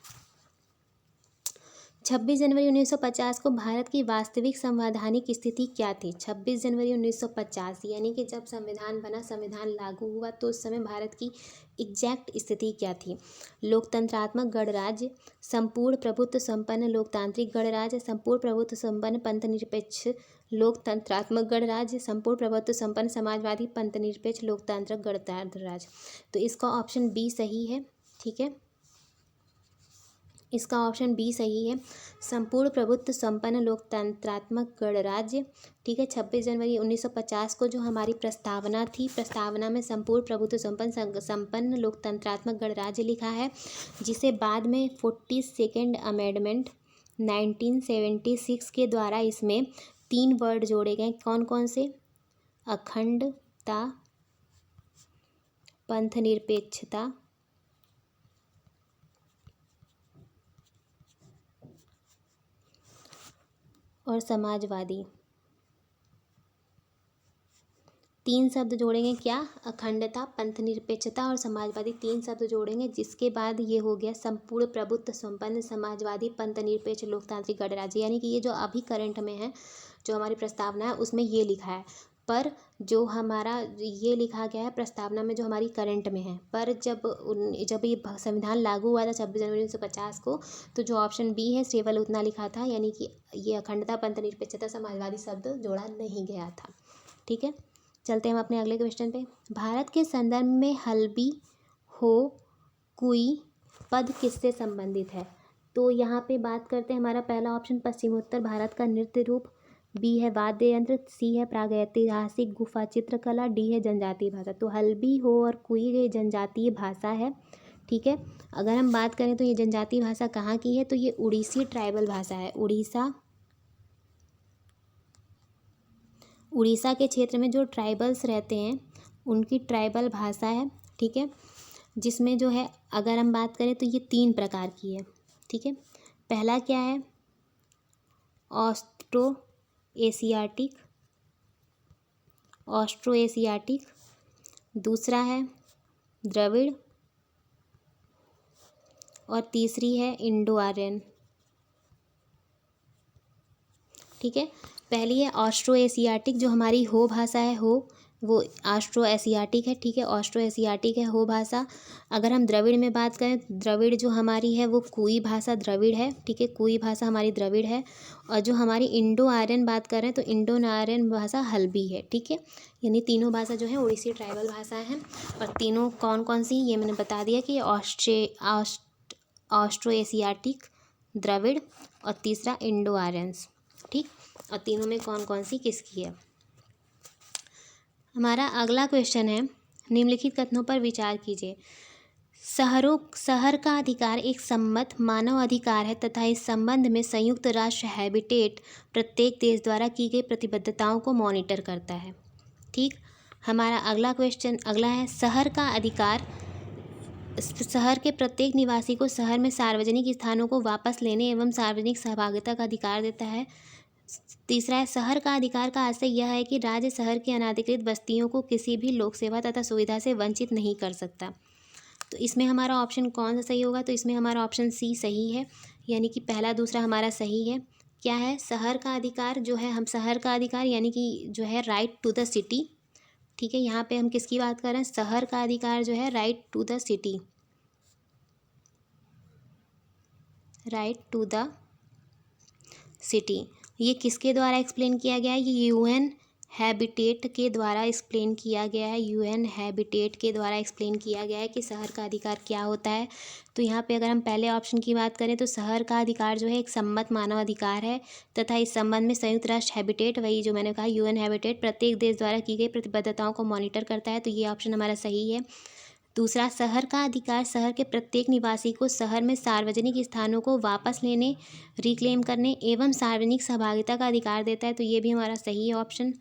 26 जनवरी 1950 को भारत की वास्तविक संवैधानिक स्थिति क्या थी। 26 जनवरी 1950 यानी कि जब संविधान बना, संविधान लागू हुआ, तो उस समय भारत की एग्जैक्ट स्थिति क्या थी। लोकतंत्रात्मक गणराज्य, संपूर्ण प्रभुत्व संपन्न लोकतांत्रिक गणराज्य, संपूर्ण प्रभुत्व संपन्न पंथनिरपेक्ष लोकतंत्रात्मक गणराज्य, संपूर्ण प्रभुत्व संपन्न समाजवादी पंथनिरपेक्ष लोकतांत्रिक गणराज्य। तो इसका ऑप्शन बी सही है। ठीक है, इसका ऑप्शन बी सही है, संपूर्ण प्रभुत्व संपन्न लोकतंत्रात्मक गणराज्य। ठीक है, 26 जनवरी 1950 को जो हमारी प्रस्तावना थी, प्रस्तावना में संपूर्ण प्रभुत्व संपन्न लोकतंत्रात्मक गणराज्य लिखा है, जिसे बाद में 42nd अमेंडमेंट 1976 के द्वारा इसमें 3 वर्ड जोड़े गए। कौन कौन से, अखंडता, पंथनिरपेक्षता और समाजवादी। 3 शब्द जोड़ेंगे, क्या, अखंडता, पंथनिरपेक्षता और समाजवादी, 3 शब्द जोड़ेंगे, जिसके बाद ये हो गया संपूर्ण प्रभुत्व संपन्न समाजवादी पंथनिरपेक्ष लोकतांत्रिक गणराज्य। यानी कि ये जो अभी करंट में है, जो हमारी प्रस्तावना है उसमें ये लिखा है, पर जो हमारा ये लिखा गया है प्रस्तावना में जो हमारी करंट में है, पर जब ये संविधान लागू हुआ था 26 जनवरी 1950 को, तो जो ऑप्शन बी है केवल उतना लिखा था, यानी कि ये अखंडता, पंथनिरपेक्षता, समाजवादी शब्द जोड़ा नहीं गया था। ठीक है, चलते हैं हम अपने अगले क्वेश्चन पे। भारत के संदर्भ में हल्बी, हो, कुई पद किससे संबंधित है? तो यहाँ पे बात करते हैं, हमारा पहला ऑप्शन पश्चिमोत्तर भारत का नृत्य रूप, बी है वाद्य यंत्र, सी है प्रागैतिहासिक गुफा चित्रकला, डी है जनजातीय भाषा। तो हल्बी, हो और कुई ये जनजातीय भाषा है, ठीक है। अगर हम बात करें तो ये जनजातीय भाषा कहाँ की है, तो ये उड़ीसी ट्राइबल भाषा है। उड़ीसा के क्षेत्र में जो ट्राइबल्स रहते हैं उनकी ट्राइबल भाषा है, ठीक है। जिसमें जो है अगर हम बात करें तो ये 3 प्रकार की है, ठीक है। पहला क्या है, ऑस्ट्रो एशियाटिक, दूसरा है द्रविड़ और तीसरी है इंडो आर्यन, ठीक है। पहली है ऑस्ट्रो एशियाटिक, जो हमारी हो भाषा है, हो वो ऑस्ट्रो एशियाटिक है, ठीक है। ऑस्ट्रो एशियाटिक है हो भाषा। अगर हम द्रविड़ में बात करें, द्रविड़ जो हमारी है वो कुई भाषा द्रविड़ है, ठीक है। कुई भाषा हमारी द्रविड़ है। और जो हमारी इंडो आर्यन बात करें तो इंडो आर्यन भाषा हल्बी है, ठीक है। यानी तीनों भाषा जो है उड़ीसी ट्राइबल भाषा है। और तीनों कौन कौन सी, ये मैंने बता दिया कि ऑस्ट्रो एशियाटिक, द्रविड़ और तीसरा इंडो आर्यंस, ठीक। और तीनों में कौन कौन सी किसकी है। हमारा अगला क्वेश्चन है, निम्नलिखित कथनों पर विचार कीजिए। शहर का अधिकार एक सम्मत मानव अधिकार है तथा इस संबंध में संयुक्त राष्ट्र हैबिटेट प्रत्येक देश द्वारा की गई प्रतिबद्धताओं को मॉनिटर करता है, ठीक। हमारा अगला क्वेश्चन अगला है, शहर का अधिकार शहर के प्रत्येक निवासी को शहर में सार्वजनिक स्थानों को वापस लेने एवं सार्वजनिक सहभागिता का अधिकार देता है। तीसरा है, शहर का अधिकार का आशय यह है कि राज्य शहर की अनाधिकृत बस्तियों को किसी भी लोक सेवा तथा सुविधा से वंचित नहीं कर सकता। तो इसमें हमारा ऑप्शन कौन सा सही होगा, तो इसमें हमारा ऑप्शन सी सही है, यानी कि पहला दूसरा हमारा सही है। क्या है, शहर का अधिकार जो है, हम शहर का अधिकार यानी कि जो है राइट टू द सिटी, ठीक है। यहाँ पे हम किसकी बात कर रहे हैं, शहर का अधिकार जो है right to the city, right to the city. ये किसके द्वारा एक्सप्लेन किया गया है, ये यूएन हैबिटेट के द्वारा एक्सप्लेन किया गया है। यूएन हैबिटेट के द्वारा एक्सप्लेन किया गया है कि शहर का अधिकार क्या होता है। तो यहाँ पे अगर हम पहले ऑप्शन की बात करें तो शहर का अधिकार जो है एक सम्मत मानव अधिकार है तथा इस संबंध में संयुक्त राष्ट्र हैबिटेट, वही जो मैंने कहा यूएन हैबिटेट, प्रत्येक देश द्वारा की गई प्रतिबद्धताओं को मॉनिटर करता है। तो ये ऑप्शन हमारा सही है। दूसरा, शहर का अधिकार शहर के प्रत्येक निवासी को शहर में सार्वजनिक स्थानों को वापस लेने, रिक्लेम करने एवं सार्वजनिक सहभागिता का अधिकार देता है। तो ये भी हमारा सही है ऑप्शन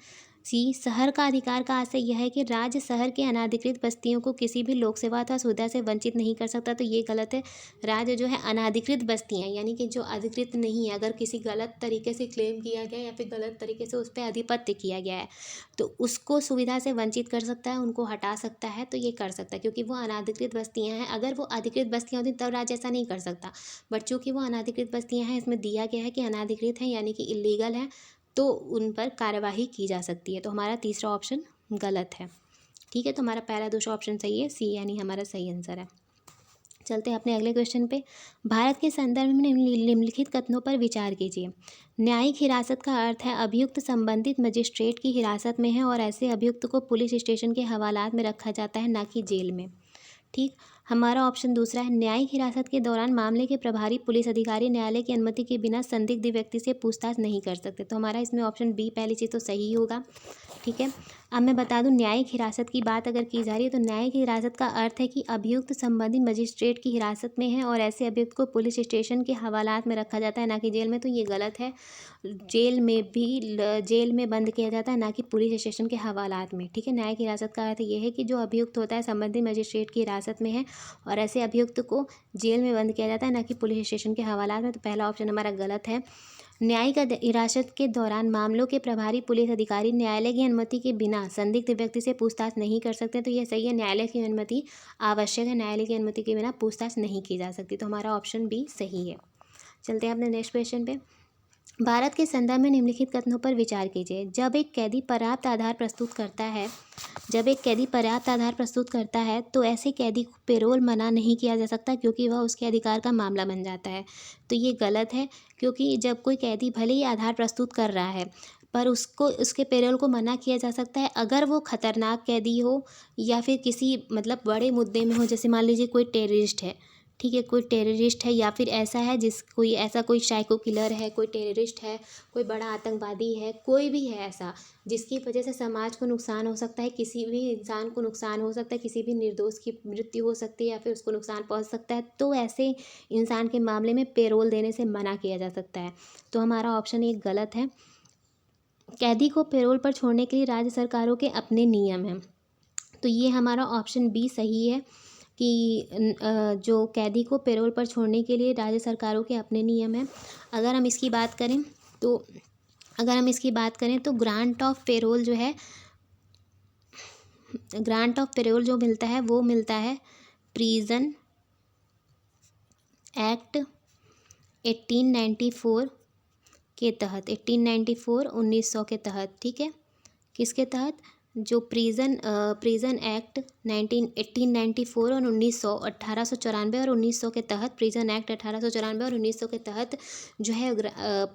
सी। शहर का अधिकार का आशय यह है कि राज्य शहर के अनाधिकृत बस्तियों को किसी भी लोक सेवा अथवा सुविधा से वंचित नहीं कर सकता। तो ये गलत है। राज्य जो है अनाधिकृत बस्तियाँ यानी कि जो अधिकृत नहीं है, अगर किसी गलत तरीके से क्लेम किया गया या फिर गलत तरीके से उस पर आधिपत्य किया गया है तो उसको सुविधा से वंचित कर सकता है, उनको हटा सकता है। तो ये कर सकता है क्योंकि वो अनाधिकृत बस्तियाँ हैं। अगर वो अधिकृत बस्तियाँ होती तब राज्य ऐसा नहीं कर सकता, बट चूँकि वो अनाधिकृत बस्तियाँ हैं, इसमें दिया गया है कि अनाधिकृत हैं यानी कि इलीगल है, तो उन पर कार्यवाही की जा सकती है। तो हमारा तीसरा ऑप्शन गलत है, ठीक है। तो हमारा पहला दूसरा ऑप्शन सही है, सी यानी हमारा सही आंसर है। चलते हैं अपने अगले क्वेश्चन पे। भारत के संदर्भ में निम्नलिखित कथनों पर विचार कीजिए। न्यायिक हिरासत का अर्थ है अभियुक्त संबंधित मजिस्ट्रेट की हिरासत में है और ऐसे अभियुक्त को पुलिस स्टेशन के हवालात में रखा जाता है, ना कि जेल में, ठीक। हमारा ऑप्शन दूसरा है, न्यायिक हिरासत के दौरान मामले के प्रभारी पुलिस अधिकारी न्यायालय की अनुमति के बिना संदिग्ध व्यक्ति से पूछताछ नहीं कर सकते। तो हमारा इसमें ऑप्शन बी पहली चीज़ तो सही होगा, ठीक है। अब मैं बता दूं, न्यायिक हिरासत की बात अगर की जा रही है तो न्यायिक हिरासत का अर्थ है कि अभियुक्त संबंधित मजिस्ट्रेट की हिरासत में है और ऐसे अभियुक्त को पुलिस स्टेशन के हवालात में रखा जाता है, ना कि जेल में। तो ये गलत है। जेल में बंद किया जाता है, ना कि पुलिस स्टेशन के हवालात में, ठीक है। न्यायिक हिरासत का अर्थ ये है कि जो अभियुक्त होता है संबंधित मजिस्ट्रेट की हिरासत में है और ऐसे अभियुक्त को जेल में बंद किया जाता है, ना कि पुलिस स्टेशन के हवालात में। तो पहला ऑप्शन हमारा गलत है। न्यायिक हिरासत के दौरान मामलों के प्रभारी पुलिस अधिकारी न्यायालय की अनुमति के बिना संदिग्ध व्यक्ति से पूछताछ नहीं कर सकते। तो यह सही है, न्यायालय की अनुमति आवश्यक है, न्यायालय की अनुमति के बिना पूछताछ नहीं की जा सकती। तो हमारा ऑप्शन बी सही है। चलते हैं अपने नेक्स्ट क्वेश्चन पे। भारत के संदर्भ में निम्नलिखित कथनों पर विचार कीजिए। जब एक कैदी पर्याप्त आधार प्रस्तुत करता है तो ऐसे कैदी को पेरोल मना नहीं किया जा सकता क्योंकि वह उसके अधिकार का मामला बन जाता है। तो ये गलत है, क्योंकि जब कोई कैदी भले ही आधार प्रस्तुत कर रहा है पर उसको उसके पेरोल को मना किया जा सकता है अगर वो खतरनाक कैदी हो या फिर किसी मतलब बड़े मुद्दे में हो। जैसे मान लीजिए कोई टेररिस्ट है, ठीक है, कोई टेररिस्ट है या फिर ऐसा है कोई साइको किलर है, कोई टेररिस्ट है, कोई बड़ा आतंकवादी है, कोई भी है ऐसा जिसकी वजह से समाज को नुकसान हो सकता है, किसी भी इंसान को नुकसान हो सकता है, किसी भी निर्दोष की मृत्यु हो सकती है या फिर उसको नुकसान पहुंच सकता है, तो ऐसे इंसान के मामले में पेरोल देने से मना किया जा सकता है। तो हमारा ऑप्शन एक गलत है। कैदी को पेरोल पर छोड़ने के लिए राज्य सरकारों के अपने नियम हैं। तो ये हमारा ऑप्शन बी सही है कि जो कैदी को पेरोल पर छोड़ने के लिए राज्य सरकारों के अपने नियम हैं। अगर हम इसकी बात करें तो ग्रांट ऑफ पेरोल जो मिलता है वो मिलता है प्रिजन एक्ट 1894 के तहत, 1900 के तहत, ठीक है। किसके तहत? जो प्रिजन एक्ट 1894 और 1900 1894 और 1900 के तहत, प्रिजन एक्ट 1894 और 1900 के तहत जो है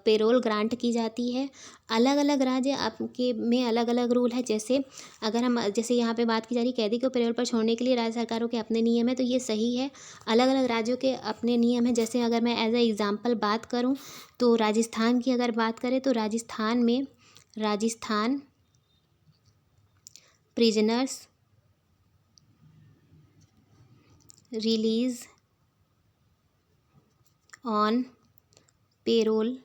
पेरोल ग्रांट की जाती है। अलग अलग राज्य आपके में अलग अलग रूल है। जैसे यहाँ पे बात की जा रही कैदी को पेरोल पर छोड़ने के लिए राज्य सरकारों के अपने नियम है, तो ये सही है। अलग अलग राज्यों के अपने नियम है। जैसे अगर मैं एज ए एग्जाम्पल बात करूँ तो राजस्थान की अगर बात करें तो Rajasthan prisoners release on payroll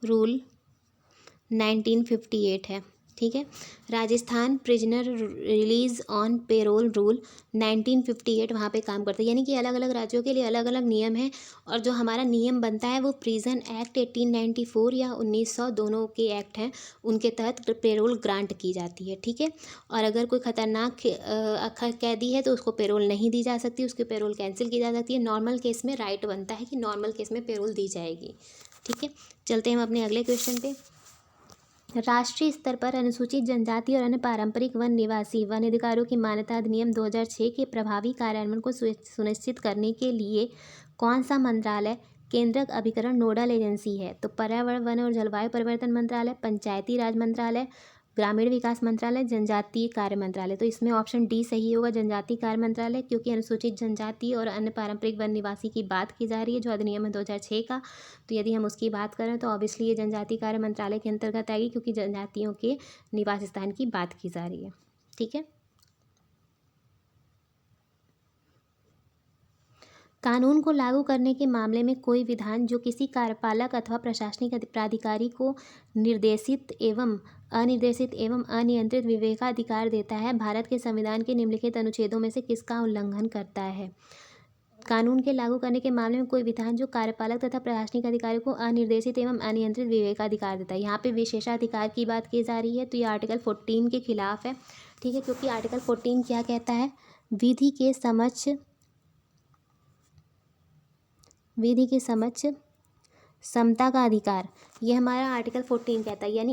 rule 1958 है, ठीक है। Rajasthan prisoner release on payroll rule 1958 वहाँ पे काम करता है। यानी कि अलग अलग राज्यों के लिए अलग अलग नियम है और जो हमारा नियम बनता है वो प्रिजन एक्ट 1894 या 1900 दोनों के एक्ट हैं, उनके तहत पेरोल ग्रांट की जाती है, ठीक है। और अगर कोई खतरनाक कैदी है तो उसको पेरोल नहीं दी जा सकती, उसकी पेरोल कैंसिल की जा सकती है। नॉर्मल केस में राइट बनता है कि नॉर्मल केस में पेरोल दी जाएगी, ठीक है। चलते हैं हम अपने अगले क्वेश्चन पे। राष्ट्रीय स्तर पर अनुसूचित जनजाति और अन्य पारंपरिक वन निवासी वन अधिकारों की मान्यता अधिनियम 2006 के प्रभावी कार्यान्वयन को सुनिश्चित करने के लिए कौन सा मंत्रालय केंद्रक अभिकरण नोडल एजेंसी है? तो पर्यावरण वन और जलवायु परिवर्तन मंत्रालय, पंचायती राज मंत्रालय, ग्रामीण विकास मंत्रालय, जनजातीय कार्य मंत्रालय। तो इसमें ऑप्शन डी सही होगा, जनजातीय कार्य मंत्रालय, क्योंकि अनुसूचित जनजाति और अन्य पारंपरिक वन निवासी की बात की जा रही है जो अधिनियम है 2006 का। तो यदि हम उसकी बात करें तो ऑब्वियसली ये जनजातीय कार्य मंत्रालय के अंतर्गत आएगी, क्योंकि जनजातियों के निवास स्थान की बात की जा रही है, ठीक है। कानून को लागू करने के मामले में कोई विधान जो किसी कार्यपालक अथवा प्रशासनिक प्राधिकारी को निर्देशित एवं अनियंत्रित विवेकाधिकार देता है, भारत के संविधान के निम्नलिखित अनुच्छेदों में से किसका उल्लंघन करता है? कानून के लागू करने के मामले में कोई विधान जो कार्यपालक तथा प्रशासनिक अधिकारी को अनिर्देशित एवं अनियंत्रित विवेकाधिकार देता है। यहाँ पे विशेषाधिकार की बात की जा रही है, तो ये आर्टिकल 14 के खिलाफ है, ठीक है। क्योंकि आर्टिकल 14 क्या कहता है? विधि के समक्ष समता का अधिकार, ये हमारा आर्टिकल 14 कहता है। यानी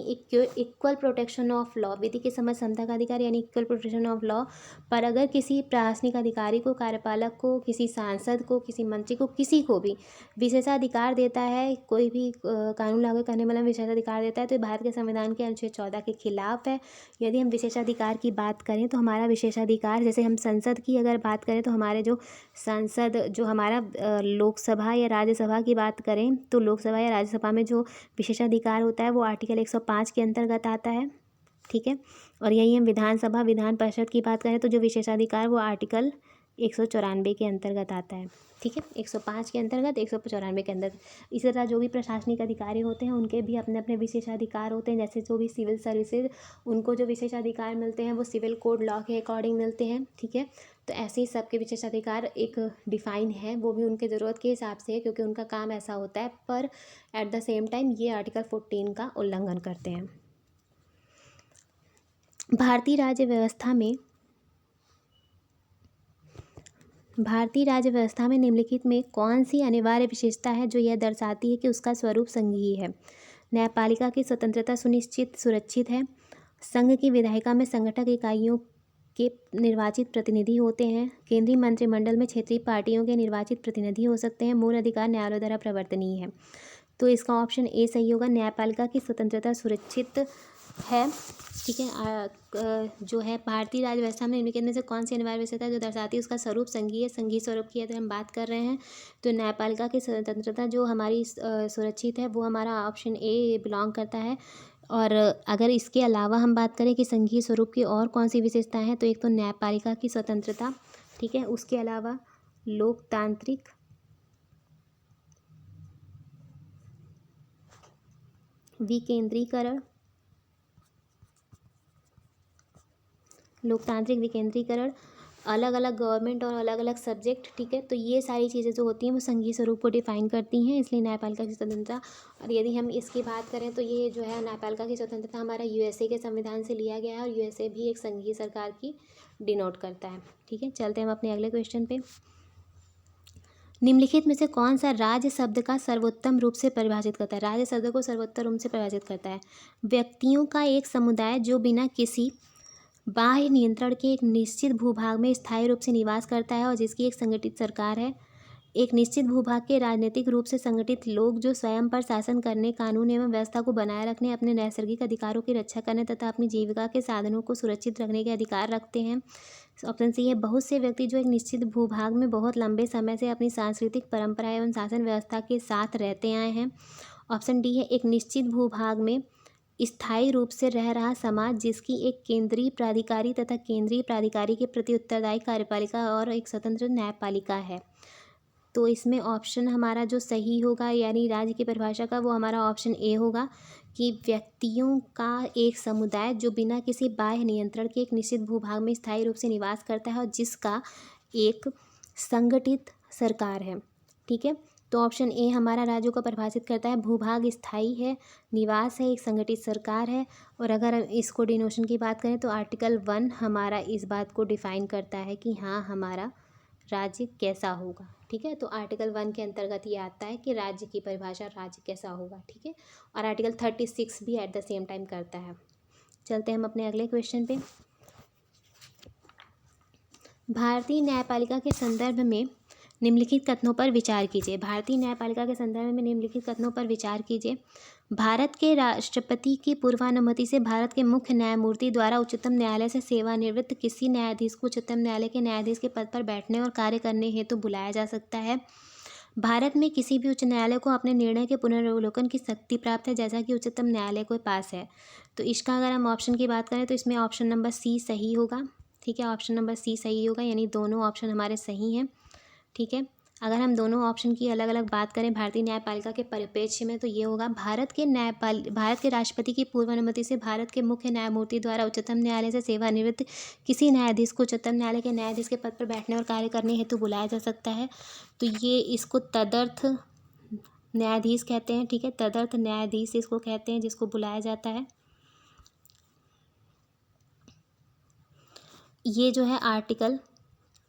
इक्वल प्रोटेक्शन ऑफ लॉ, विधि के समक्ष समता का अधिकार यानी इक्वल प्रोटेक्शन ऑफ लॉ। पर अगर किसी प्रशासनिक अधिकारी को, कार्यपालक को, किसी सांसद को, किसी मंत्री को, किसी को भी विशेषाधिकार देता है, कोई भी कानून लागू करने वाला विशेषाधिकार देता है, तो भारत के संविधान के अनुच्छेद 14 के खिलाफ है। यदि हम विशेषाधिकार की बात करें तो हमारा विशेषाधिकार, जैसे हम संसद की अगर बात करें तो हमारे जो सांसद, जो हमारा लोकसभा या राज्यसभा की बात करें तो लोकसभा या राज्यसभा में जो विशेषाधिकार होता है वो आर्टिकल 105 के अंतर्गत आता है, ठीक है। और यही हम विधान परिषद की बात करें तो जो विशेषाधिकार वो आर्टिकल 194 के अंतर्गत आता है, ठीक है। 105 के अंतर्गत, 194 के अंदर। इसी तरह जो भी प्रशासनिक अधिकारी होते हैं उनके भी अपने अपने विशेषाधिकार होते हैं। जैसे जो भी सिविल सर्विसेज, उनको जो विशेषाधिकार मिलते हैं वो सिविल कोड लॉ के अकॉर्डिंग मिलते हैं, ठीक है। तो ऐसे ही सबके विशेषाधिकार एक डिफाइन है, वो भी उनके ज़रूरत के हिसाब से है, क्योंकि उनका काम ऐसा होता है। पर एट द सेम टाइम ये आर्टिकल 14 का उल्लंघन करते हैं। भारतीय राज्य व्यवस्था में निम्नलिखित में कौन सी अनिवार्य विशेषता है जो यह दर्शाती है कि उसका स्वरूप संघीय है? न्यायपालिका की स्वतंत्रता सुरक्षित है। संघ की विधायिका में संगठक इकाइयों के निर्वाचित प्रतिनिधि होते हैं। केंद्रीय मंत्रिमंडल में क्षेत्रीय पार्टियों के निर्वाचित प्रतिनिधि हो सकते हैं। मूल अधिकार न्यायालय द्वारा प्रवर्तनीय है। तो इसका ऑप्शन ए सही होगा, न्यायपालिका की स्वतंत्रता सुरक्षित है। ठीक है, जो है भारतीय राज्य व्यवस्था में निम्नलिखित में से कौन सी अनिवार्य विशेषता है जो दर्शाती है उसका स्वरूप संघीय स्वरूप की अगर हम बात कर रहे हैं तो न्यायपालिका की स्वतंत्रता जो हमारी सुरक्षित है वो हमारा ऑप्शन ए बिलोंग करता है। और अगर इसके अलावा हम बात करें कि संघीय स्वरूप की और कौन सी विशेषताएं हैं तो एक तो न्यायपालिका की स्वतंत्रता, ठीक है, उसके अलावा लोकतांत्रिक विकेंद्रीकरण, अलग अलग गवर्नमेंट और अलग अलग सब्जेक्ट, ठीक है, तो ये सारी चीज़ें जो होती हैं वो संघीय स्वरूप को डिफाइन करती हैं, इसलिए न्यायपालिका की स्वतंत्रता। और यदि हम इसकी बात करें तो ये जो है न्यायपालिका की स्वतंत्रता हमारा यूएसए के संविधान से लिया गया है और यूएसए भी एक संघीय सरकार की डिनोट करता है। ठीक है, चलते हैं हम अपने अगले क्वेश्चन पे। निम्नलिखित में से कौन सा राज्य शब्द का सर्वोत्तम रूप से परिभाषित करता है? राज्य शब्द को सर्वोत्तम रूप से परिभाषित करता है व्यक्तियों का एक समुदाय जो बिना किसी बाह्य नियंत्रण के एक निश्चित भूभाग में स्थायी रूप से निवास करता है और जिसकी एक संगठित सरकार है। एक निश्चित भूभाग के राजनीतिक रूप से संगठित लोग जो स्वयं पर शासन करने, कानून एवं व्यवस्था को बनाए रखने, अपने नैसर्गिक अधिकारों की रक्षा करने तथा अपनी जीविका के साधनों को सुरक्षित रखने के अधिकार रखते हैं। ऑप्शन सी है बहुत से व्यक्ति जो एक निश्चित भूभाग में बहुत लंबे समय से अपनी सांस्कृतिक परंपरा एवं शासन व्यवस्था के साथ रहते आए हैं। ऑप्शन डी है एक निश्चित भूभाग में स्थायी रूप से रह रहा समाज जिसकी एक केंद्रीय प्राधिकारी तथा केंद्रीय प्राधिकारी के प्रति उत्तरदायी कार्यपालिका और एक स्वतंत्र न्यायपालिका है। तो इसमें ऑप्शन हमारा जो सही होगा यानी राज्य की परिभाषा का वो हमारा ऑप्शन ए होगा कि व्यक्तियों का एक समुदाय जो बिना किसी बाह्य नियंत्रण के एक निश्चित भूभाग में स्थायी रूप से निवास करता है और जिसका एक संगठित सरकार है। ठीक है, तो ऑप्शन ए हमारा राज्यों को परिभाषित करता है, भूभाग स्थायी है, निवास है, एक संगठित सरकार है। और अगर इसको डिनोशन की बात करें तो आर्टिकल 1 हमारा इस बात को डिफाइन करता है कि हाँ हमारा राज्य कैसा होगा। ठीक है, तो आर्टिकल 1 के अंतर्गत ये आता है कि राज्य की परिभाषा राज्य कैसा होगा। ठीक है, और आर्टिकल 36 भी एट द सेम टाइम करता है। चलते हैं हम अपने अगले क्वेश्चन पे। भारतीय न्यायपालिका के संदर्भ में निम्नलिखित कथनों पर विचार कीजिए। भारतीय न्यायपालिका के संदर्भ में निम्नलिखित कथनों पर विचार कीजिए। भारत के राष्ट्रपति की पूर्वानुमति से भारत के मुख्य न्यायमूर्ति द्वारा उच्चतम न्यायालय से सेवानिवृत्त किसी न्यायाधीश को उच्चतम न्यायालय के न्यायाधीश के पद पर बैठने और कार्य करने हेतु बुलाया जा सकता है। भारत में किसी भी उच्च न्यायालय को अपने निर्णय के पुनर्वलोकन की शक्ति प्राप्त है जैसा कि उच्चतम न्यायालय के पास है। तो इसका अगर हम ऑप्शन की बात करें तो इसमें ऑप्शन नंबर सी सही होगा। ठीक है, ऑप्शन नंबर सी सही होगा, यानी दोनों ऑप्शन हमारे सही हैं। ठीक है, अगर हम दोनों ऑप्शन की अलग अलग बात करें भारतीय न्यायपालिका के परिप्रेक्ष्य में तो ये होगा भारत के राष्ट्रपति की पूर्वानुमति से भारत के मुख्य न्यायमूर्ति द्वारा उच्चतम न्यायालय से सेवानिवृत्त किसी न्यायाधीश को उच्चतम न्यायालय के न्यायाधीश के पद पर बैठने और कार्य करने हेतु बुलाया जा सकता है। तो ये इसको तदर्थ न्यायाधीश कहते हैं। ठीक है, तदर्थ न्यायाधीश इसको कहते हैं जिसको बुलाया जाता है। ये जो है आर्टिकल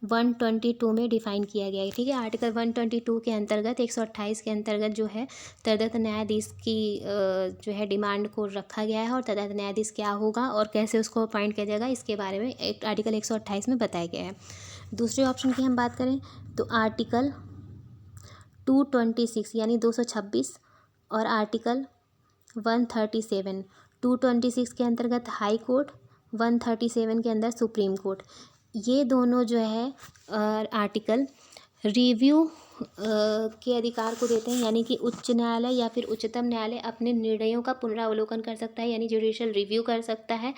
122 में डिफाइन किया गया है। ठीक है, आर्टिकल 122 के अंतर्गत 128 के अंतर्गत जो है तदर्थ न्यायाधीश की जो है डिमांड को रखा गया है और तदर्थ न्यायाधीश क्या होगा और कैसे उसको अपॉइंट किया जाएगा इसके बारे में एक आर्टिकल 128 में बताया गया है। दूसरे ऑप्शन की हम बात करें तो आर्टिकल 226 यानी 226 और आर्टिकल 137। 226 के अंतर्गत हाई कोर्ट, 137 के अंदर सुप्रीम कोर्ट, ये दोनों जो है आर्टिकल रिव्यू के अधिकार को देते हैं, यानी कि उच्च न्यायालय या फिर उच्चतम न्यायालय अपने निर्णयों का पुनरावलोकन कर सकता है यानी जुडिशियल रिव्यू कर सकता है।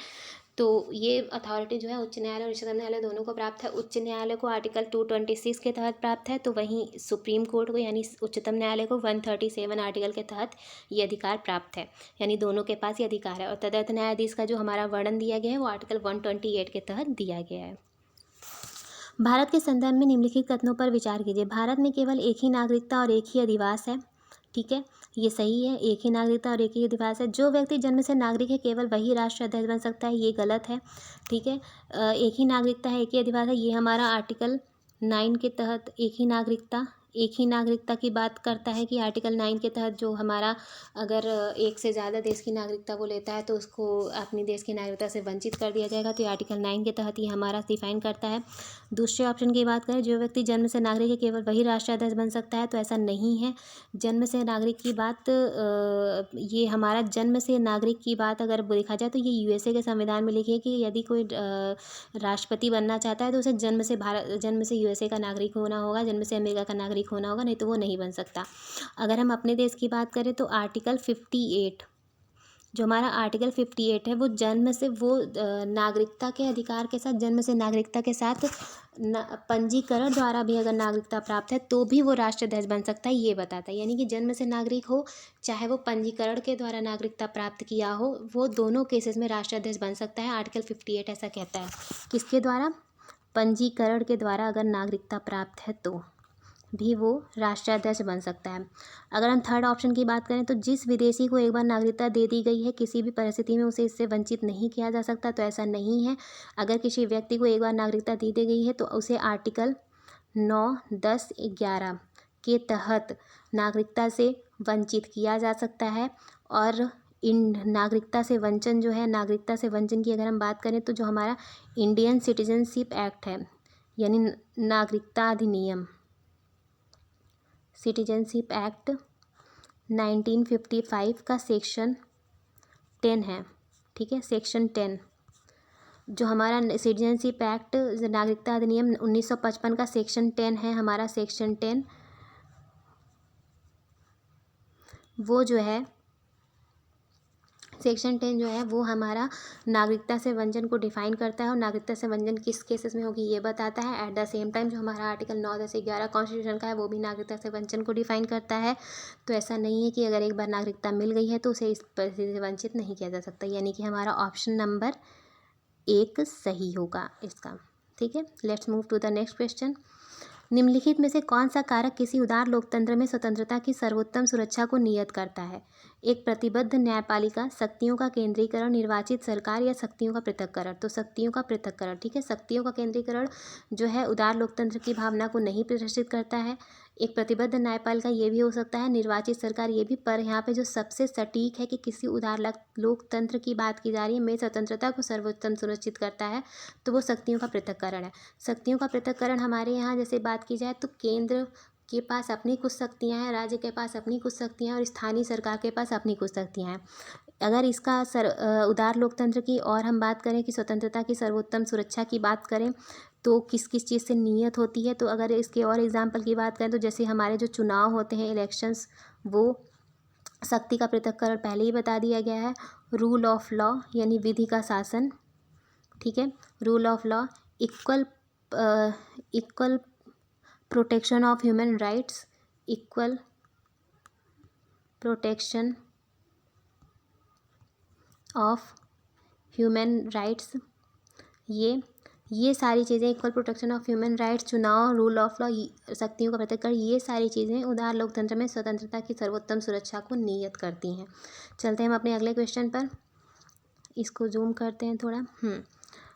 तो ये अथॉरिटी जो है उच्च न्यायालय और उच्चतम न्यायालय दोनों को प्राप्त है। उच्च न्यायालय को आर्टिकल 226 के तहत प्राप्त है तो वहीं सुप्रीम कोर्ट को यानी उच्चतम न्यायालय को 137 आर्टिकल के तहत ये अधिकार प्राप्त है, यानी दोनों के पास ये अधिकार है। और तदर्थ न्यायाधीश का जो हमारा वर्णन दिया गया है वो आर्टिकल 128 के तहत दिया गया है। भारत के संदर्भ में निम्नलिखित कथनों पर विचार कीजिए। भारत में केवल एक ही नागरिकता और एक ही अधिवास है। ठीक है, ये सही है, एक ही नागरिकता और एक ही अधिवास है। जो व्यक्ति जन्म से नागरिक है केवल वही राष्ट्र अध्यक्ष बन सकता है, ये गलत है। ठीक है, एक ही नागरिकता है एक ही अधिवास है, ये हमारा आर्टिकल 9 के तहत एक ही नागरिकता एक ही नागरिकता की बात करता है कि आर्टिकल 9 के तहत जो हमारा अगर एक से ज़्यादा देश की नागरिकता वो लेता है तो उसको अपनी देश की नागरिकता से वंचित कर दिया जाएगा। तो ये आर्टिकल 9 के तहत ही हमारा डिफाइन करता है। दूसरे ऑप्शन की बात करें, जो व्यक्ति जन्म से नागरिक है केवल वही राष्ट्राध्यक्ष बन सकता है, तो ऐसा नहीं है। जन्म से नागरिक की बात ये हमारा जन्म से नागरिक की बात अगर देखा जाए तो ये यूएसए के संविधान में लिखी है कि यदि कोई राष्ट्रपति बनना चाहता है तो उसे जन्म से यूएसए का नागरिक होना होगा, जन्म से अमेरिका का नागरिक होना होगा, नहीं तो वो नहीं बन सकता। अगर हम अपने देश की बात करें तो आर्टिकल 58, जो हमारा आर्टिकल 58 है, वो जन्म से वो नागरिकता के अधिकार के साथ, जन्म से नागरिकता के साथ पंजीकरण द्वारा भी अगर नागरिकता प्राप्त है तो भी वो राष्ट्राध्यक्ष बन सकता है, ये बताता है। यानी कि जन्म से नागरिक हो चाहे वो पंजीकरण के द्वारा नागरिकता प्राप्त किया हो, वो दोनों केसेस में राष्ट्राध्यक्ष बन सकता है। आर्टिकल 58 ऐसा कहता है। किसके द्वारा? पंजीकरण के द्वारा अगर नागरिकता प्राप्त है तो भी वो राष्ट्राध्यक्ष बन सकता है। अगर हम थर्ड ऑप्शन की बात करें तो जिस विदेशी को एक बार नागरिकता दे दी गई है किसी भी परिस्थिति में उसे इससे वंचित नहीं किया जा सकता, तो ऐसा नहीं है। अगर किसी व्यक्ति को एक बार नागरिकता दे दी गई है तो उसे आर्टिकल 9, 10, 11 के तहत नागरिकता से वंचित किया जा सकता है। और इन नागरिकता से वंचन जो है, नागरिकता से वंचन की अगर हम बात करें तो जो हमारा इंडियन सिटीजनशिप एक्ट है, यानी नागरिकता अधिनियम, सिटीजनशिप एक्ट 1955 का सेक्शन 10 है। ठीक है, सेक्शन 10 जो हमारा सिटीजनशिप एक्ट नागरिकता अधिनियम 1955 का सेक्शन 10 है, हमारा सेक्शन 10 वो जो है सेक्शन 10 जो है वो हमारा नागरिकता से वंचन को डिफाइन करता है और नागरिकता से वंचन किस केसेस में होगी ये बताता है। एट द सेम टाइम जो हमारा आर्टिकल 9, 10, 11 कॉन्स्टिट्यूशन का है वो भी नागरिकता से वंचन को डिफाइन करता है। तो ऐसा नहीं है कि अगर एक बार नागरिकता मिल गई है तो उसे इस परिस्थिति से वंचित नहीं किया जा सकता, यानी कि हमारा ऑप्शन नंबर 1 सही होगा इसका। ठीक है, let's move to the next question. निम्नलिखित में से कौन सा कारक किसी उदार लोकतंत्र में स्वतंत्रता की सर्वोत्तम सुरक्षा को नियत करता है? एक प्रतिबद्ध न्यायपालिका, शक्तियों का केंद्रीकरण, निर्वाचित सरकार या शक्तियों का पृथक्करण? तो शक्तियों का पृथक्करण। ठीक है, शक्तियों का केंद्रीकरण जो है उदार लोकतंत्र की भावना को नहीं प्रदर्शित करता है। एक प्रतिबद्ध न्यायपालिका ये भी हो सकता है, निर्वाचित सरकार ये भी, पर यहाँ पे जो सबसे सटीक है कि किसी उदार लोकतंत्र की बात की जा रही है में स्वतंत्रता को सर्वोत्तम सुनिश्चित करता है, तो वो शक्तियों का पृथक्करण है। शक्तियों का पृथक्करण हमारे यहाँ जैसे बात की जाए तो केंद्र के पास अपनी कुछ शक्तियाँ हैं, राज्य के पास अपनी कुछ शक्तियाँ हैं और स्थानीय सरकार के पास अपनी कुछ शक्तियाँ हैं। अगर इसका उदार लोकतंत्र की और हम बात करें कि स्वतंत्रता की सर्वोत्तम सुरक्षा की बात करें तो किस किस चीज़ से नियत होती है, तो अगर इसके और एग्जाम्पल की बात करें तो जैसे हमारे जो चुनाव होते हैं, इलेक्शंस, वो शक्ति का पृथक्करण पहले ही बता दिया गया है। रूल ऑफ लॉ यानी विधि का शासन। ठीक है, rule of law, equal protection of human rights, equal protection of human rights, ये सारी चीज़ें, equal protection of human rights, चुनाव, रूल ऑफ लॉ, शक्तियों का पृथक्करण, ये सारी चीज़ें उदार लोकतंत्र में स्वतंत्रता की सर्वोत्तम सुरक्षा को नियत करती हैं। चलते हैं हम अपने अगले क्वेश्चन पर, इसको जूम करते हैं थोड़ा।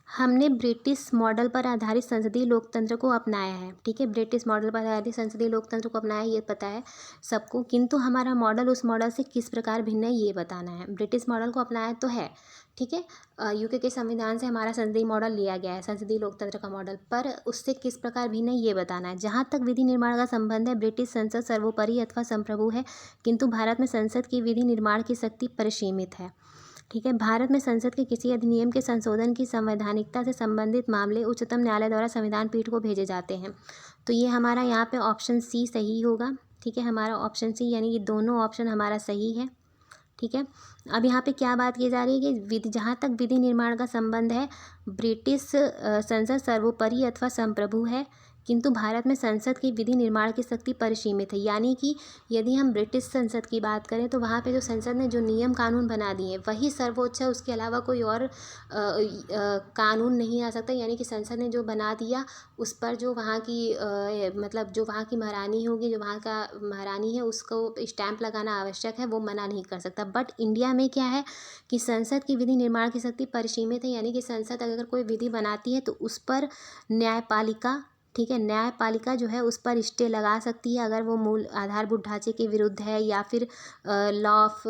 हमने ब्रिटिश मॉडल पर आधारित संसदीय लोकतंत्र को अपनाया है। ठीक है, ब्रिटिश मॉडल पर आधारित संसदीय लोकतंत्र को अपनाया, ये पता है सबको, किंतु हमारा मॉडल उस मॉडल से किस प्रकार भिन्न है ये बताना है। ब्रिटिश मॉडल को अपनाया तो है, ठीक है, यूके के संविधान से हमारा संसदीय मॉडल लिया गया है, संसदीय लोकतंत्र का मॉडल, पर उससे किस प्रकार भिन्न है ये बताना है। जहाँ तक विधि निर्माण का संबंध है, ब्रिटिश संसद सर्वोपरि अथवा संप्रभु है, किंतु भारत में संसद की विधि निर्माण की शक्ति परिसीमित है। ठीक है, भारत में संसद के किसी अधिनियम के संशोधन की संवैधानिकता से संबंधित मामले उच्चतम न्यायालय द्वारा संविधान पीठ को भेजे जाते हैं। तो ये हमारा यहाँ पे ऑप्शन सी सही होगा। ठीक है, हमारा ऑप्शन सी, यानी ये दोनों ऑप्शन हमारा सही है। ठीक है, अब यहाँ पे क्या बात की जा रही है कि जहाँ तक विधि निर्माण का संबंध है, ब्रिटिश संसद सर्वोपरि अथवा संप्रभु है, किंतु भारत में संसद की विधि निर्माण की शक्ति परिसीमित है। यानी कि यदि हम ब्रिटिश संसद की बात करें तो वहाँ पे जो संसद ने जो नियम कानून बना दिए वही सर्वोच्च है, उसके अलावा कोई और कानून नहीं आ सकता। यानी कि संसद ने जो बना दिया उस पर जो वहाँ की मतलब जो वहाँ की महारानी होगी, जो वहाँ का महारानी है, उसको स्टैंप लगाना आवश्यक है, वो मना नहीं कर सकता। बट इंडिया में क्या है कि संसद की विधि निर्माण की शक्ति परिसीमित है, यानी कि संसद अगर कोई विधि बनाती है तो उस पर न्यायपालिका ठीक है। न्यायपालिका जो है उस पर स्टे लगा सकती है अगर वो मूल आधारभूत ढांचे के विरुद्ध है, या फिर law of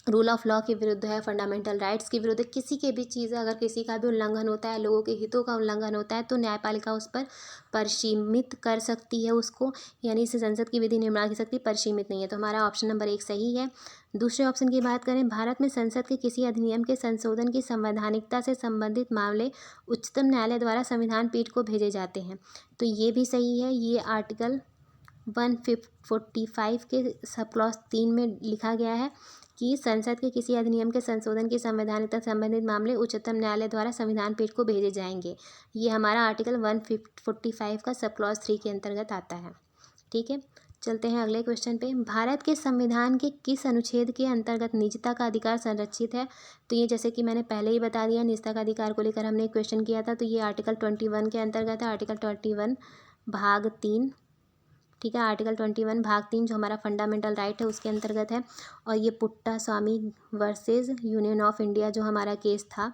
rule of law के विरुद्ध है, फंडामेंटल राइट्स के विरुद्ध है, किसी के भी चीज़ अगर किसी का भी उल्लंघन होता है, लोगों के हितों का उल्लंघन होता है, तो न्यायपालिका उस पर परिसीमित कर सकती है उसको, यानी इसे संसद की विधि निर्माण की शक्ति परिसीमित नहीं है। तो हमारा ऑप्शन नंबर 1 सही है। दूसरे ऑप्शन की बात करें, भारत में संसद के किसी अधिनियम के संशोधन की संवैधानिकता से संबंधित मामले उच्चतम न्यायालय द्वारा संविधान पीठ को भेजे जाते हैं। तो ये भी सही है। ये आर्टिकल 145 के सब क्लॉज 3 में लिखा गया है कि संसद के किसी अधिनियम के संशोधन की संवैधानिकता संबंधित मामले उच्चतम न्यायालय द्वारा संविधान पीठ को भेजे जाएंगे। ये हमारा आर्टिकल 145 का सब क्लॉज 3 के अंतर्गत आता है। ठीक है, चलते हैं अगले क्वेश्चन पे। भारत के संविधान के किस अनुच्छेद के अंतर्गत निजता का अधिकार संरक्षित है? तो ये जैसे कि मैंने पहले ही बता दिया, निजता का अधिकार को लेकर हमने एक क्वेश्चन किया था, तो ये आर्टिकल 21 के अंतर्गत है। आर्टिकल 21 भाग 3, ठीक है, आर्टिकल 21 भाग 3 जो हमारा फंडामेंटल राइट है उसके अंतर्गत है। और ये पुट्टा स्वामी वर्सेस यूनियन ऑफ इंडिया जो हमारा केस था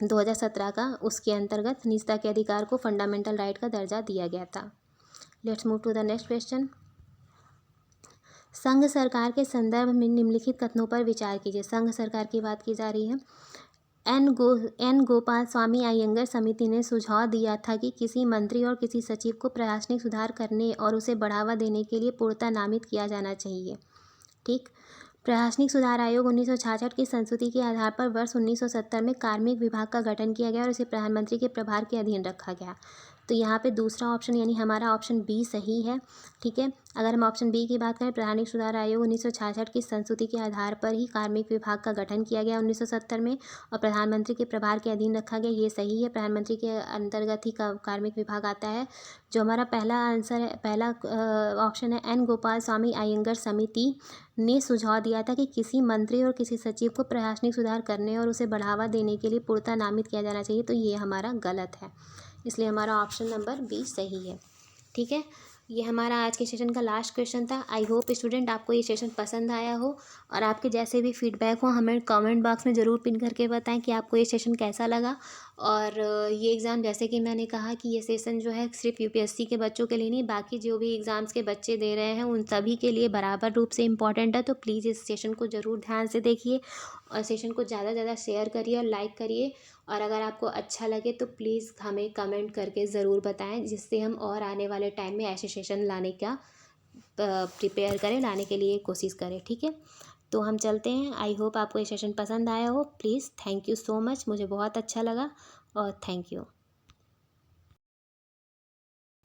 2017 का, उसके अंतर्गत निजता के अधिकार को फंडामेंटल राइट का दर्जा दिया गया था। Let's move to the next question. संघ सरकार के संदर्भ में निम्नलिखित कथनों पर विचार कीजिए। संघ सरकार की बात की जा रही है। एन गोपाल स्वामी अयंगर समिति ने सुझाव दिया था कि किसी मंत्री और किसी सचिव को प्रशासनिक सुधार करने और उसे बढ़ावा देने के लिए पूर्णतः नामित किया जाना चाहिए। ठीक, प्रशासनिक सुधार आयोग 1966 की संस्तुति के आधार पर वर्ष 1970 में कार्मिक विभाग का गठन किया गया और इसे प्रधानमंत्री के प्रभार के अधीन रखा गया। तो यहाँ पे दूसरा ऑप्शन यानी हमारा ऑप्शन बी सही है। ठीक है, अगर हम ऑप्शन बी की बात करें, प्रशासनिक सुधार आयोग 1966 की संस्तुति के आधार पर ही कार्मिक विभाग का गठन किया गया 1970 में और प्रधानमंत्री के प्रभार के अधीन रखा गया, ये सही है। प्रधानमंत्री के अंतर्गत ही कार्मिक विभाग आता है। जो हमारा पहला आंसर है, पहला ऑप्शन है, एन गोपाल स्वामी अयंगर समिति ने सुझाव दिया था कि किसी मंत्री और किसी सचिव को प्रशासनिक सुधार करने और उसे बढ़ावा देने के लिए पूर्णतः नामित किया जाना चाहिए, तो ये हमारा गलत है, इसलिए हमारा ऑप्शन नंबर बी सही है। ठीक है, ये हमारा आज के सेशन का लास्ट क्वेश्चन था। आई होप स्टूडेंट आपको ये सेशन पसंद आया हो, और आपके जैसे भी फीडबैक हो हमें कमेंट बॉक्स में ज़रूर पिन करके बताएं कि आपको ये सेशन कैसा लगा। और ये एग्ज़ाम, जैसे कि मैंने कहा कि ये सेशन जो है सिर्फ यूपीएससी के बच्चों के लिए नहीं, बाकी जो भी एग्ज़ाम्स के बच्चे दे रहे हैं उन सभी के लिए बराबर रूप से इम्पॉर्टेंट है। तो प्लीज़ इस सेशन को ज़रूर ध्यान से देखिए और सेशन को ज़्यादा से ज़्यादा शेयर करिए और लाइक करिए। और अगर आपको अच्छा लगे तो प्लीज़ हमें कमेंट करके ज़रूर बताएं, जिससे हम और आने वाले टाइम में ऐसे सेशन लाने का प्रिपेयर करें, लाने के लिए कोशिश करें। ठीक है, तो हम चलते हैं। आई होप आपको ये सेशन पसंद आया हो। Please, thank you so much, मुझे बहुत अच्छा लगा और थैंक यू।